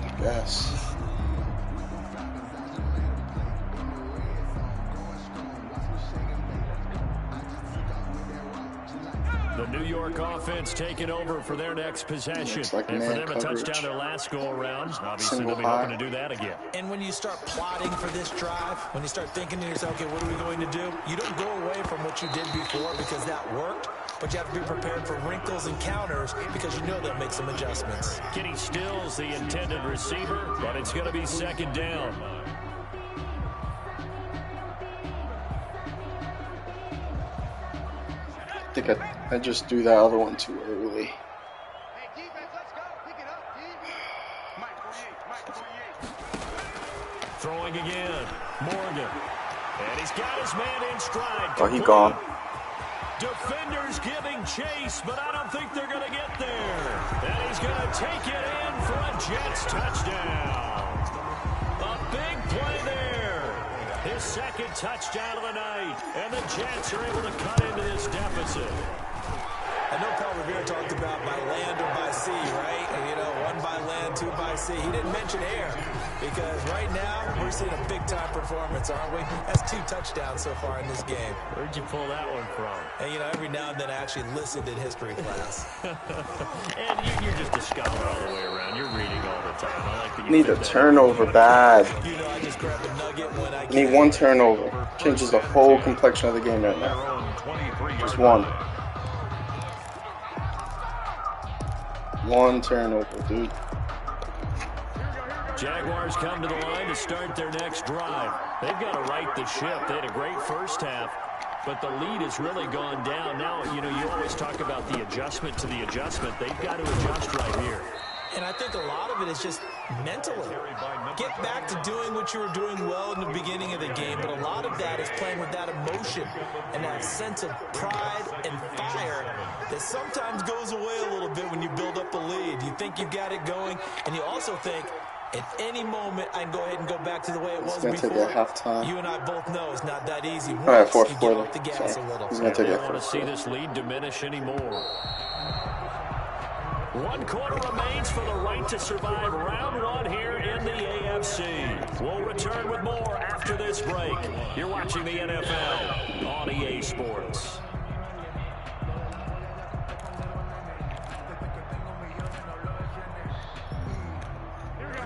I guess. The New York offense taking over for their next possession. Like and for them coverage. A touchdown their last go-around. Obviously, they'll be hoping to do that again. And when you start plotting for this drive, when you start thinking to yourself, okay, what are we going to do? You don't go away from what you did before because that worked, but you have to be prepared for wrinkles and counters because you know they'll make some adjustments. Kenny Stills, the intended receiver, but it's going to be 2nd down. I think I just do that other one too early. Throwing again. Morgan. And he's got his man in stride. Oh, he gone. Defenders giving chase, but I don't think they're going to get there. And he's going to take it in for a Jets touchdown. A big play there. His second touchdown of the night. And the Jets are able to cut into this deficit. I know Paul Revere talked about by land or by sea, right? And, you know, one by land, two by sea. He didn't mention air because right now we're seeing a big-time performance, aren't we? That's 2 touchdowns so far in this game. Where'd you pull that one from? And, you know, every now and then I actually listened in history class. And you're just a scholar all the way around. You're reading all the time. I like that you Need a turnover bad. You know, I just grab a nugget when I Need one turnover. Changes the whole complexion of the game right now. Just one. One turnover, dude. Jaguars come to the line to start their next drive. They've got to right the ship. They had a great first half, but the lead has really gone down. Now, you know, you always talk about the adjustment to the adjustment. They've got to adjust right here. And I think a lot of it is just mentally. Get back to doing what you were doing well in the beginning of the game, but a lot of that is playing with that emotion and that sense of pride and fire that sometimes goes away a little bit when you build up a lead. You think you've got it going, and you also think, at any moment, I can go ahead and go back to the way it was before. Take a halftime. You and I both know it's not that easy. All right, fourth you quarter. get off the gas a little. He's going to take They it. don't want to see this lead diminish anymore. 1 quarter remains for the right to survive round 1 here in the AFC. We'll return with more after this break. You're watching the NFL on EA Sports.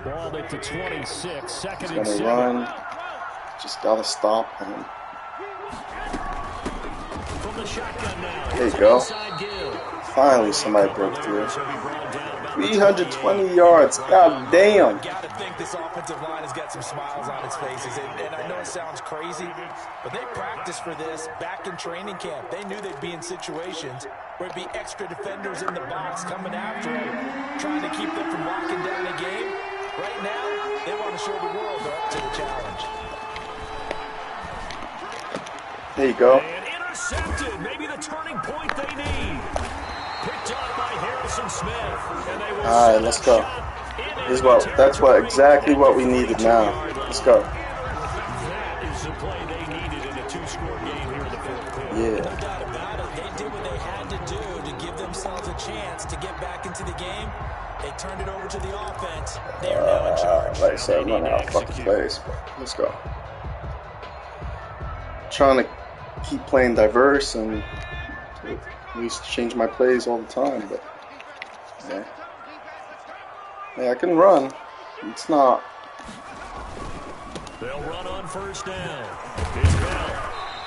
Ball at the 26, second and 7. Run. Just got to stop him. From the shotgun now. There you go. Finally, somebody broke through. 320 yards. God damn. Got to think this offensive line has got some smiles on its faces. And I know it sounds crazy, but they practiced for this back in training camp. They knew they'd be in situations where it'd be extra defenders in the box coming after them, trying to keep them from locking down a game. Right now, they want to show the world they're up to the challenge. There you go. And intercepted. Maybe the turning point they need. Picked up by Harrison Smith. And they will all right, let's go. That's exactly what we needed now. Let's go. That is the play they needed in a 2-score game here in the 4th quarter. Yeah. No doubt about it. They did what they had to do to give themselves a chance to get back into the game. They turned it over to the offense. They are now in charge. Like I said, run out of fucking plays. Let's go. Trying to keep playing diverse and at least change my plays all the time, but yeah. Yeah, I can run. It's not. They'll run on first down.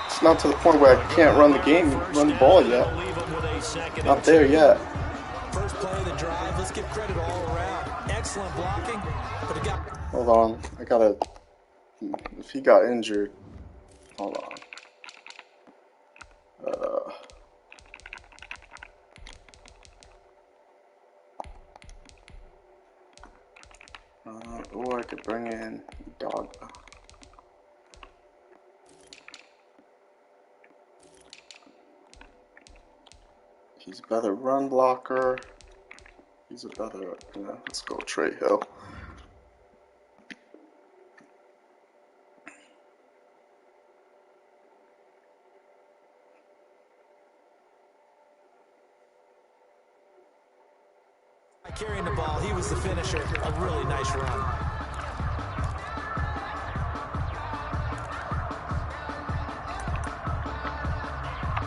It's not to the point where I can't run the game, run the ball yet. Not there yet. First play of the drive. Let's give credit all around. Excellent blocking, but it got. Hold on, I gotta. If he got injured, hold on. Or I could bring in Dog. He's a better run blocker. He's a better. Let's go Trey Hill. Carrying the ball, he was the finisher. A really nice run.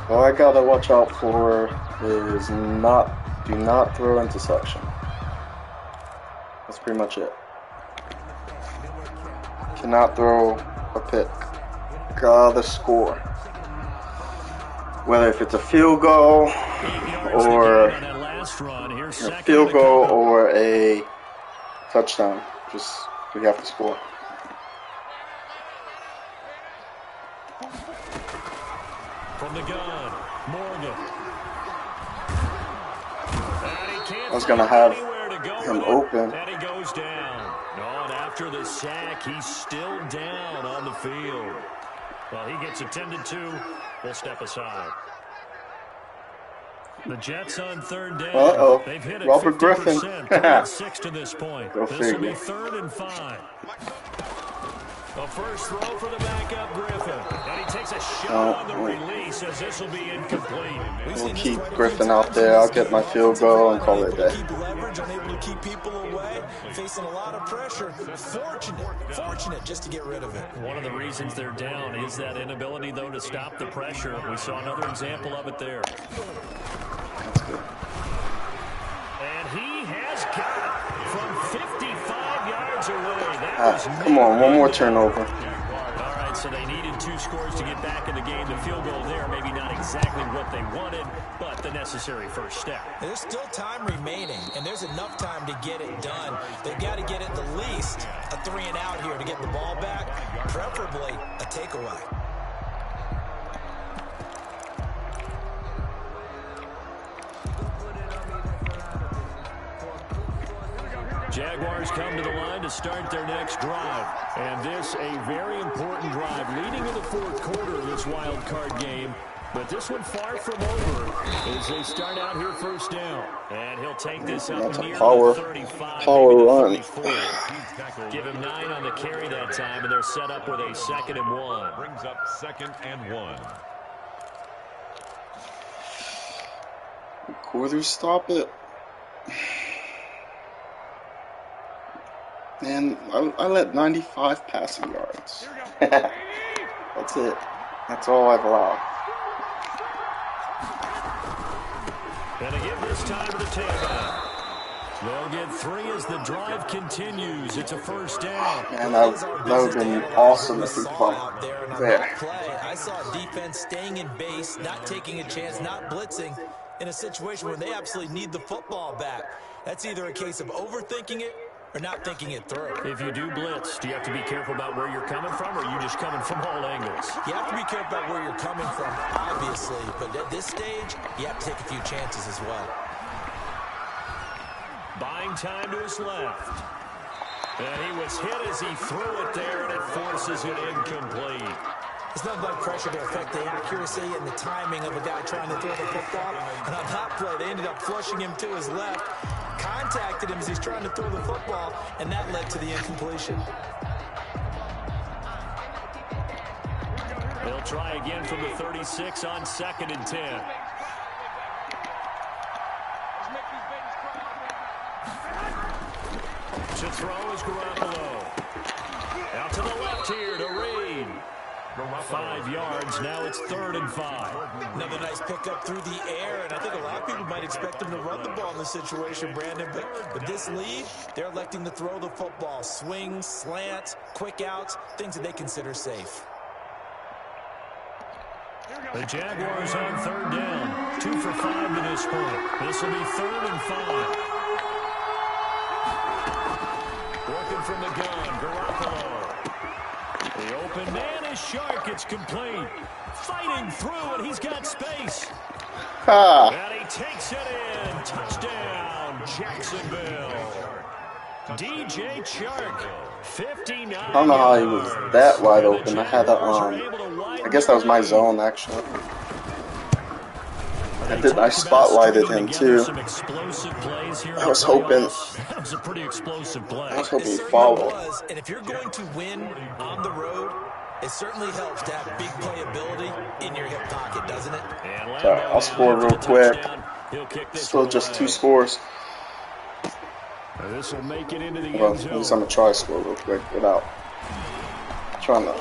All I gotta watch out for is do not throw interception. That's pretty much it. Cannot throw a pick. Gotta score. Whether if it's a field goal or a touchdown, we have to score. From the gun, Morgan. I was gonna have him open. And he goes down. after the sack, he's still down on the field. Well, he gets attended to. We'll step aside. The Jets on third down. They've hit it Robert 50%, Griffin. 3-6 to this point. Go This will be figure. 3rd and 5. A first throw for the backup Griffin. And he takes a shot on the release as this will be incomplete. We'll keep Griffin out there. I'll get my field goal and call it a day. Keep leverage, unable to keep people away, facing a lot of pressure. Fortunate just to get rid of it. One of the reasons they're down is that inability, though, to stop the pressure. We saw another example of it there. That's good. And he has got it from 55 yards away. That was Come on, one more turnover. All right, so they needed 2 scores to get back in the game. The field goal there, maybe not exactly what they wanted, but the necessary first step. There's still time remaining, and there's enough time to get it done. They've got to get at the least a 3 and out here to get the ball back, preferably a takeaway. Jaguars come to the line to start their next drive. And this a very important drive leading in the 4th quarter of this wild card game. But this one far from over as they start out here first down. And he'll take this up That's a near power the 35, run. maybe the 34. Give him 9 on the carry that time, and they're set up with a 2nd and 1. Brings up 2nd and 1. Quarter stop it. Man, I let 95 passing yards. That's it. That's all I've allowed. And again this time to the tailback. They'll get 3 as the drive continues. It's a first down. Man, that would have been awesome if we played there. I saw defense staying in base, not taking a chance, not blitzing in a situation where they absolutely need the football back. That's either a case of overthinking it or not thinking it through. If you do blitz, do you have to be careful about where you're coming from, or are you just coming from all angles? You have to be careful about where you're coming from, obviously, but at this stage, you have to take a few chances as well. Buying time to his left. And he was hit as he threw it there, and it forces it incomplete. It's nothing like pressure to affect the accuracy and the timing of a guy trying to throw the football. And on that play, they ended up flushing him to his left, contacted him as he's trying to throw the football, and that led to the incompletion. They'll try again from the 36 on 2nd and 10. To throw is Garoppolo. Out to the left here to Reed. 5 yards. Now it's 3rd and 5. Another nice pickup through the air, and I think a lot of people might expect him to run the ball in this situation, Brandon. But with this lead, they're electing to throw the football. Swings, slants, quick outs, things that they consider safe. The Jaguars on 3rd down. 2 for 5 to this point. This will be 3rd and 5. Working from the gun, Garoppolo. The open man is Shark. It's complete. Fighting through, and he's got space. And he takes it in. Touchdown, Jacksonville. DJ Chark, 59 I don't know how he was that wide open. I had a, I guess that was my zone, actually. I spotlighted him too. I was hoping. That was a pretty explosive play. I was hoping he followed. And if you're going to win on the road, it certainly helps to have big playability in your hip pocket, doesn't it? Sorry, I'll score real quick. Still just 2 scores. This will make it into the Well, end at zone. least I'm gonna try to score real quick without trying to.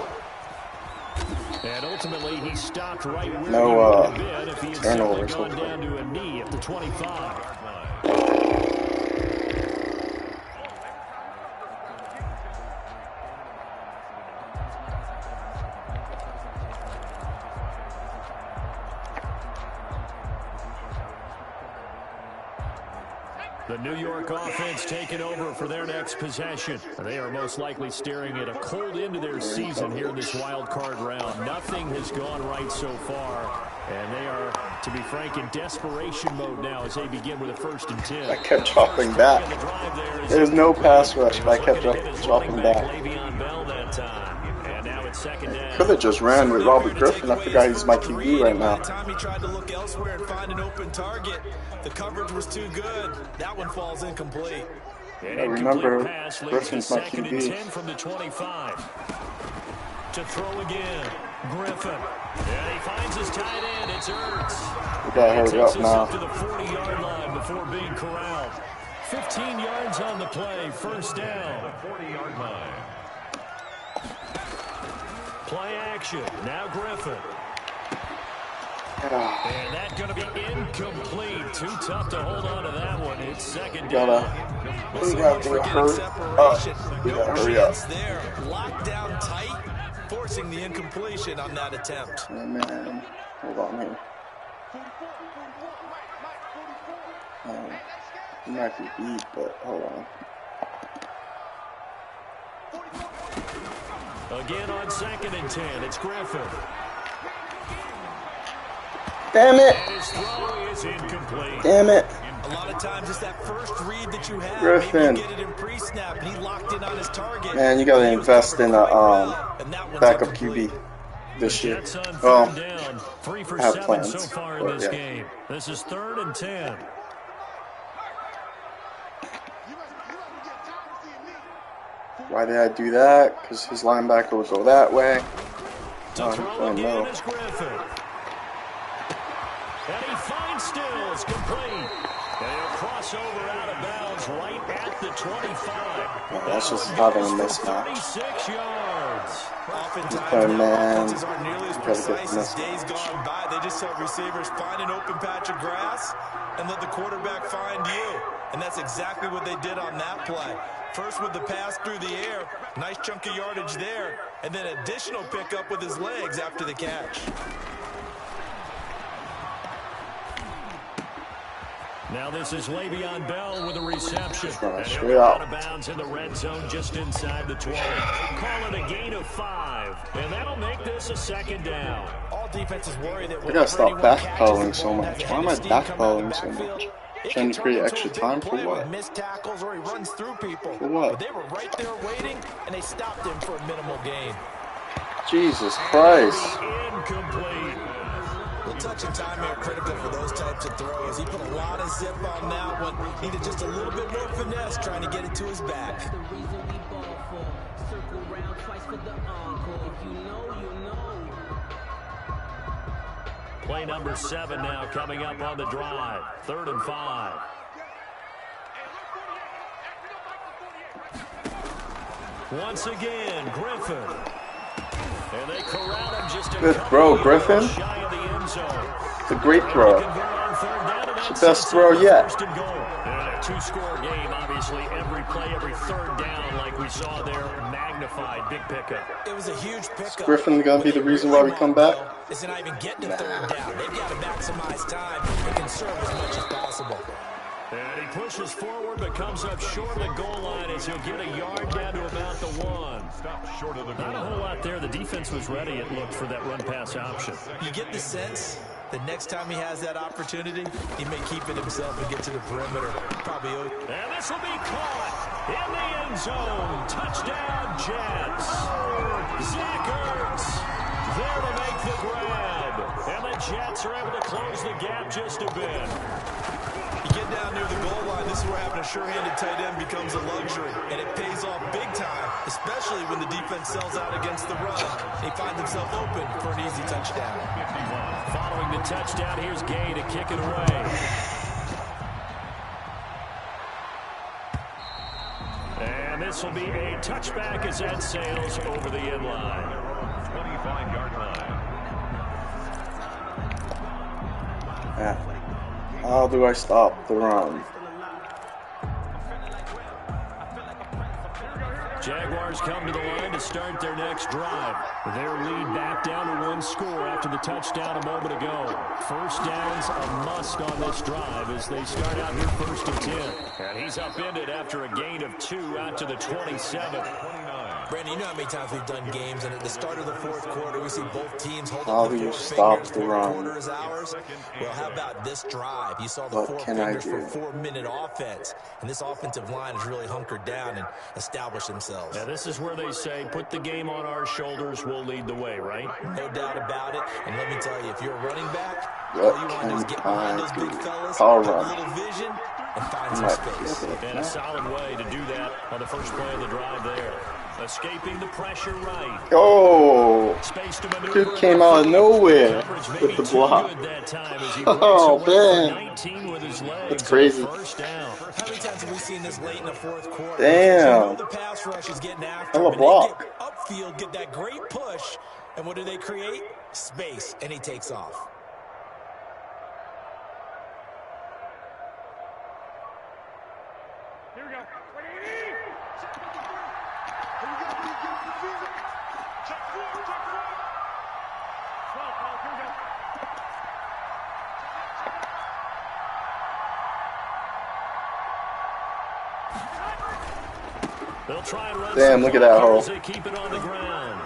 And ultimately, he stopped right where No, he would have been if he had turnovers, simply gone hopefully. down to a knee at the 25. The New York offense taking over for their next possession. They are most likely staring at a cold end to their season here in this wild card round. Nothing has gone right so far. And they are, to be frank, in desperation mode now as they begin with a 1st and 10. I kept dropping back. There's no pass rush, but I kept dropping back. Could have just ran with Robert Griffin. I forgot he's my QB right now. Time he tried to look elsewhere and find an open target. The coverage was too good. That one falls incomplete. I remember Griffin's my QB. From the 25. To throw again. Griffin. And he finds his tight end. It's Ertz. We gotta hurry up now. To the 40-yard line before being corralled. 15 yards on the play. 1st down. 40-yard line. Play action. Now Griffin. And that's going to be incomplete. Too tough to hold on to that one. It's 2nd down. We got to hurry up. We gotta hurry up. There, locked down tight, forcing the incompletion on that attempt. Oh, man. Hold on here. He might be beat, but hold on. Again on 2nd and 10. It's Griffin. Damn it! And his throw is incomplete. Damn it! A lot of times it's that first read that you have. Griffin. Maybe you get it in pre-snap, and he locked in on his target. Man, you gotta invest in a backup QB this year. Well, I have plans, so far in but this yeah. game. This is 3rd and 10. Why did I do that? Because his linebacker would go that way. To throw again is Griffin. And he finds Stills complete. And he'll cross over out of bounds right at the 25. Yeah, that's just having a mismatch. 36 yards. Okay, man. Offenses aren't nearly as precise as days gone by. They just have receivers find an open patch of grass and let the quarterback find you. And that's exactly what they did on that play. First with the pass through the air, nice chunk of yardage there, and then additional pickup with his legs after the catch. Now this is Le'Veon Bell with a reception. And Straight they're out out of bounds in the red zone just inside the 20. Call it a gain of 5. And that'll make this a 2nd down. All defenses worry that I gotta stop backpedaling so much. Why am I backpedaling so much? Trying to create extra time for what? Missed tackles or he runs through people. For what? But they were right there waiting, and they stopped him for a minimal gain. Jesus Christ. Incomplete. Well, touch and time are critical for those types of throws. He put a lot of zip on that one. Needed just a little bit more finesse trying to get it to his back. Play number 7 now coming up on the drive. 3rd and 5. Once again, Griffin. And they corral him just a Good throw, Griffin. shy of the end zone. It's a great throw. It's the best throw yet. And a 2-score game, obviously. Every play, every 3rd down, like we saw there, magnified. Big pickup. It was a huge pickup. Griffin gonna be the reason why we come back? It's not even getting to 3rd down. They've got to maximize time and conserve as much as possible. And he pushes forward but comes up short of the goal line as he'll get a yard down to about the 1. Stop short of the goal. Not a whole lot there. The defense was ready, it looked, for that run-pass option. You get the sense the next time he has that opportunity, he may keep it himself and get to the perimeter. Probably. And this will be caught in the end zone. Touchdown, Jets. Zach Ertz there to make the grab. And the Jets are able to close the gap just a bit. You get down near the goal line, this is where having a sure-handed tight end becomes a luxury, and it pays off big time, especially when the defense sells out against the run. He finds himself open for an easy touchdown. Following the touchdown, here's Gay to kick it away. And this will be a touchback as that sails over the end line. 25-yard line. Yeah. How do I stop the run? Jaguars come to the line to start their next drive. Their lead back down to 1 score after the touchdown a moment ago. 1st down's a must on this drive as they start out here 1st and 10. And he's upended after a gain of 2 out to the 27. 29. Brandon, you know how many times we've done games, and at the start of the fourth quarter, we see both teams holding How up do the you four stop fingers, the fourth run? quarter is ours. Well, how about this drive? You saw the What four can I fingers do? for 4-minute offense, and this offensive line has really hunkered down and established themselves. Yeah, this is where they say, put the game on our shoulders, we'll lead the way, right? No doubt about it, and let me tell you, if you're a running back, What all you want to do is get can behind I those do? big fellas, Power get a run. little vision, and find I some might space. flip it. And a solid way to do that on the first play of the drive there. Escaping the pressure right. Oh, Space to maneuver. dude came out of nowhere Coverage with the maybe block. too good that time as he Oh, breaks away for man. 19 with his legs. That's crazy. And a first down. How many times have we seen this late in the fourth quarter? Damn. You know the pass rush is getting after Hella him, and they block. get upfield, get that great push, and what do they create? Space, and he takes off. Here we go. They'll try and run. Damn, look at that hole. They keep it on the ground.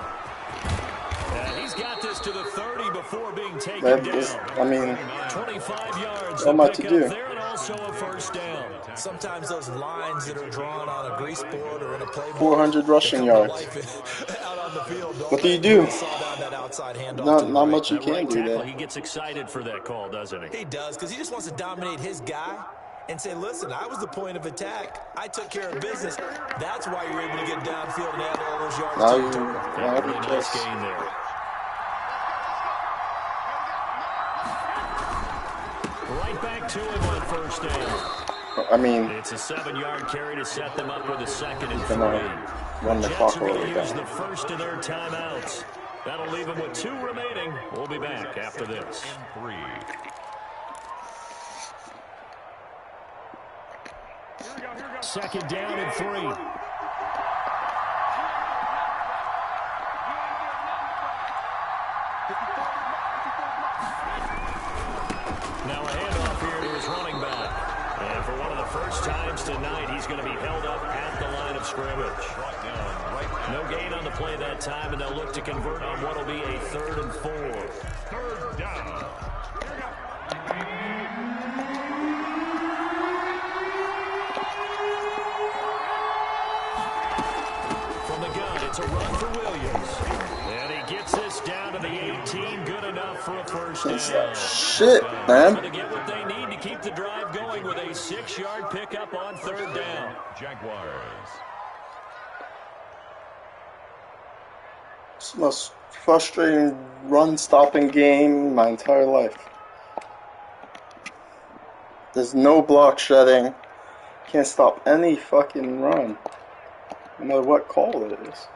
And he's got this to the 30 before being taken That down. is, I mean, 25 yards. what am I to do? There and also a first down. Sometimes those lines that are drawn on a grease board or in a playbook, 400 rushing yards. out on the field, What do you do? Saw that outside handoff Not to the right. much you That can right do tackle, there. he gets excited for that call, doesn't he? He does, because he just wants to dominate his guy and say, listen, I was the point of attack. I took care of business. That's why you're able to get downfield and add all those yards Now to you, the total. now Really you nice just, gain there. Right back to him on first down. I mean, It's a 7-yard carry to set them up with a second and 3. gonna run the Jets clock are going over to use again. the first of their timeouts. That'll leave them with 2 remaining. We'll be back after this. And 3. Second down and 3. Now a handoff here to his running back. And for one of the first times tonight, he's going to be held up at the line of scrimmage. No gain on the play that time, and they'll look to convert on what will be a 3rd and 4. Third down. From the gun, it's a run for Williams. And he gets this down to the 18, good enough for a first down. Shit, Going man. to get what they need to keep the drive going with a 6-yard pickup on 3rd down. Jaguars. It's the most frustrating run-stopping game in my entire life. There's no block shedding. Can't stop any fucking run, no matter what call it is.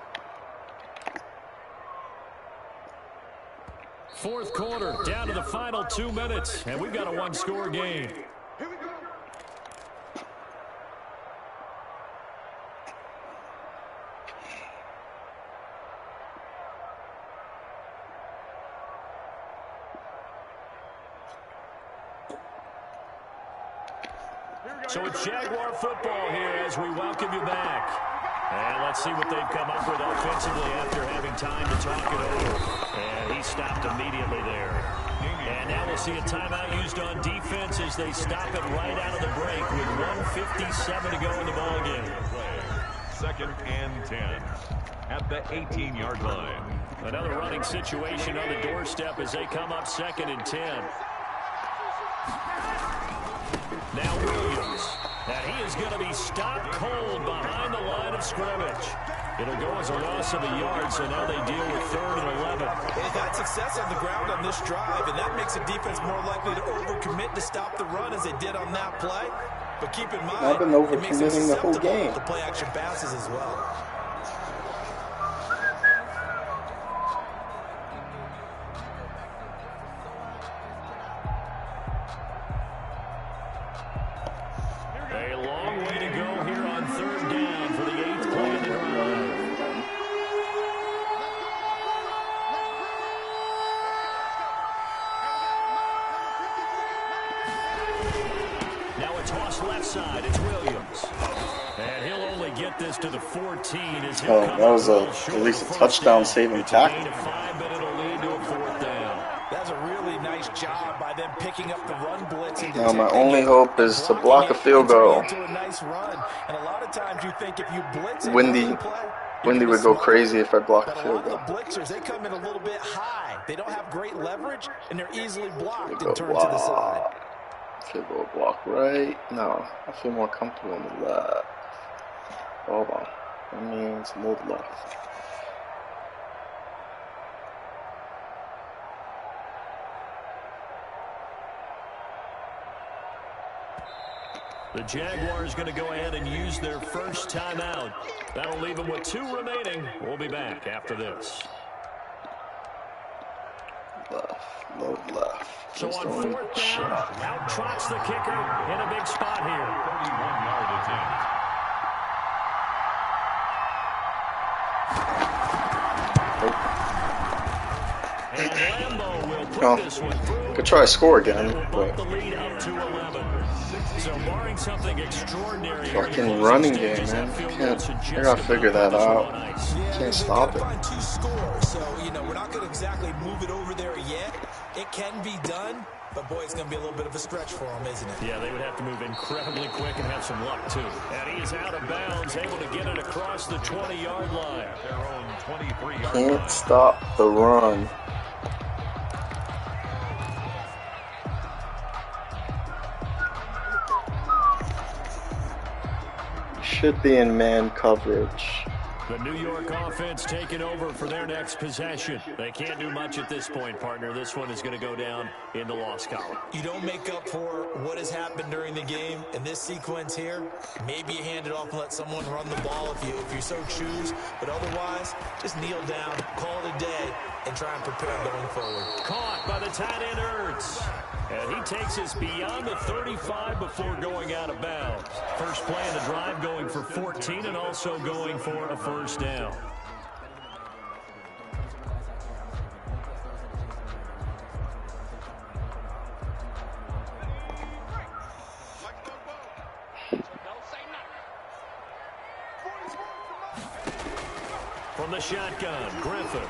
4th quarter, down to the final 2 minutes, and we've got a 1-score game. So it's Jaguar football here as we welcome you back. And let's see what they've come up with offensively after having time to talk it over. And he stopped immediately there. And now we'll see a timeout used on defense as they stop it right out of the break with 1:57 to go in the ballgame. 2nd and 10 at the 18-yard line. Another running situation on the doorstep as they come up 2nd and 10. Now Williams. And he is going to be stopped cold behind the line of scrimmage. It'll go as a loss of a yard, so now they deal with 3rd and 11. They've had success on the ground on this drive, and that makes the defense more likely to overcommit to stop the run as they did on that play. But keep in mind, I've been it makes them overcommitting the whole susceptible game. to play action passes as well. A long way to go here on 3rd down for the 8th play of the drive. Now a toss left side. It's Williams. And he'll only get this to the 14 as he'll Oh, come that was up at least a touchdown-saving It's a tackle. gain of 5, but it'll lead to a 4th down. That's a really nice job by them picking up the run blitz and Now my detecting only it hope and is to blocking block a it field and turning goal. it into a nice run. And a lot of times you think if you blitz and Wendy run play, would go crazy if I block a but a field lot of goal. the blitzers, they come in a little bit high. They don't have great leverage, and they're easily blocked Field and goal turned to the side. block. Field goal block right. No, I feel more comfortable on the left. Hold on. That means move left. The Jaguars going to go ahead and use their first timeout. That'll leave them with 2 remaining. We'll be back after this. Left. Low left. So on 4th down, out trots the kicker in a big spot here. 31-yard attempt. And Lambo will put this one through. Could try to score again, but The lead up to 11. So barring something extraordinary, fucking running game, man. I gotta figure that out. Can't stop it. Find 2 scores, so we're not going to exactly move it over there yet. It can be done, but boy, it's going to be a little bit of a stretch for them, isn't it? Yeah, they would have to move incredibly quick and have some luck too. And he is out of bounds, able to get it across the 20-yard line. Their own 23-yard Can't stop the run. Should be in man coverage. The New York offense taking over for their next possession. They can't do much at this point, partner. This one is going to go down in the loss column. You don't make up for what has happened during the game in this sequence here. Maybe you hand it off and let someone run the ball if you so choose. But otherwise, just kneel down, call it a day, and try and prepare going forward. Caught by the tight end Ertz. And he takes us beyond the 35 before going out of bounds. First play of the drive going for 14 and also going for a first down. From the shotgun, Griffin.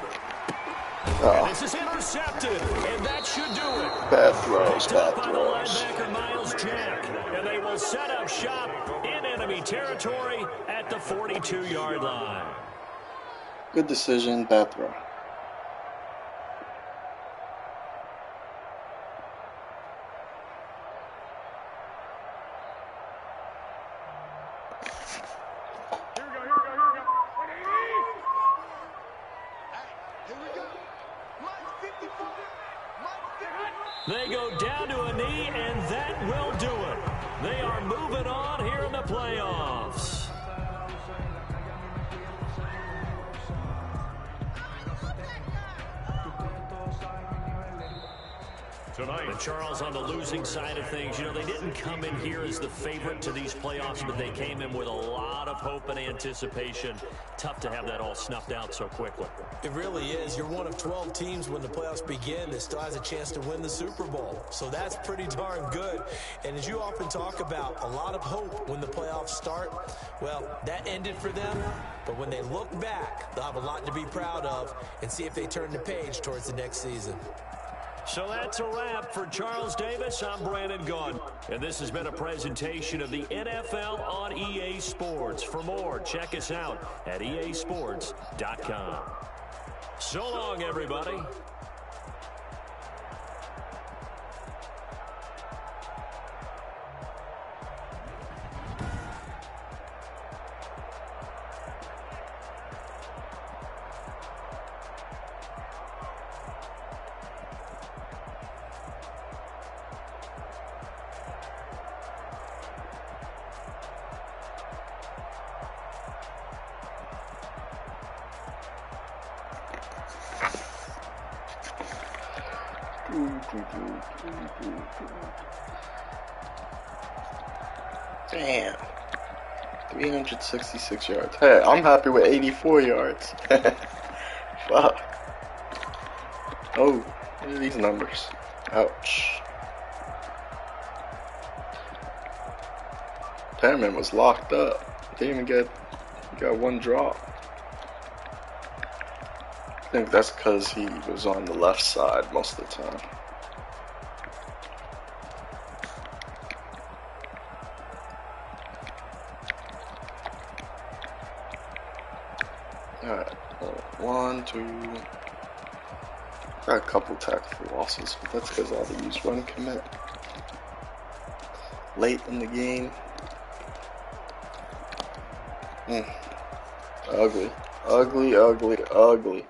And this is intercepted, and that should do it. Bad throws, Picked up bad by the throws. linebacker, Miles Jack, and they will set up shop in enemy territory at the 42-yard line. Good decision, bad throw. They go down to a knee, and that will do it. They are moving on here in the playoffs. tonight. And Charles, on the losing side of things, you know, they didn't come in here as the favorite to these playoffs, but they came in with a lot of hope and anticipation. Tough to have that all snuffed out so quickly. It really is. You're one of 12 teams when the playoffs begin that still has a chance to win the Super Bowl. So that's pretty darn good. And as you often talk about, a lot of hope when the playoffs start. Well, that ended for them. But when they look back, they'll have a lot to be proud of and see if they turn the page towards the next season. So that's a wrap for Charles Davis. I'm Brandon Gunn. And this has been a presentation of the NFL on EA Sports. For more, check us out at easports.com. So long, everybody. Damn. 366 yards. Hey, I'm happy with 84 yards. Fuck. Oh, what are these numbers? Ouch. Perriman was locked up. Didn't even get Got one drop. I think that's because he was on the left side most of the time. Alright, 1, 2. Got a couple tackle losses, but that's because I had to use run commit late in the game. Ugly. Ugly, ugly, ugly.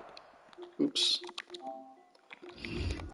Oops.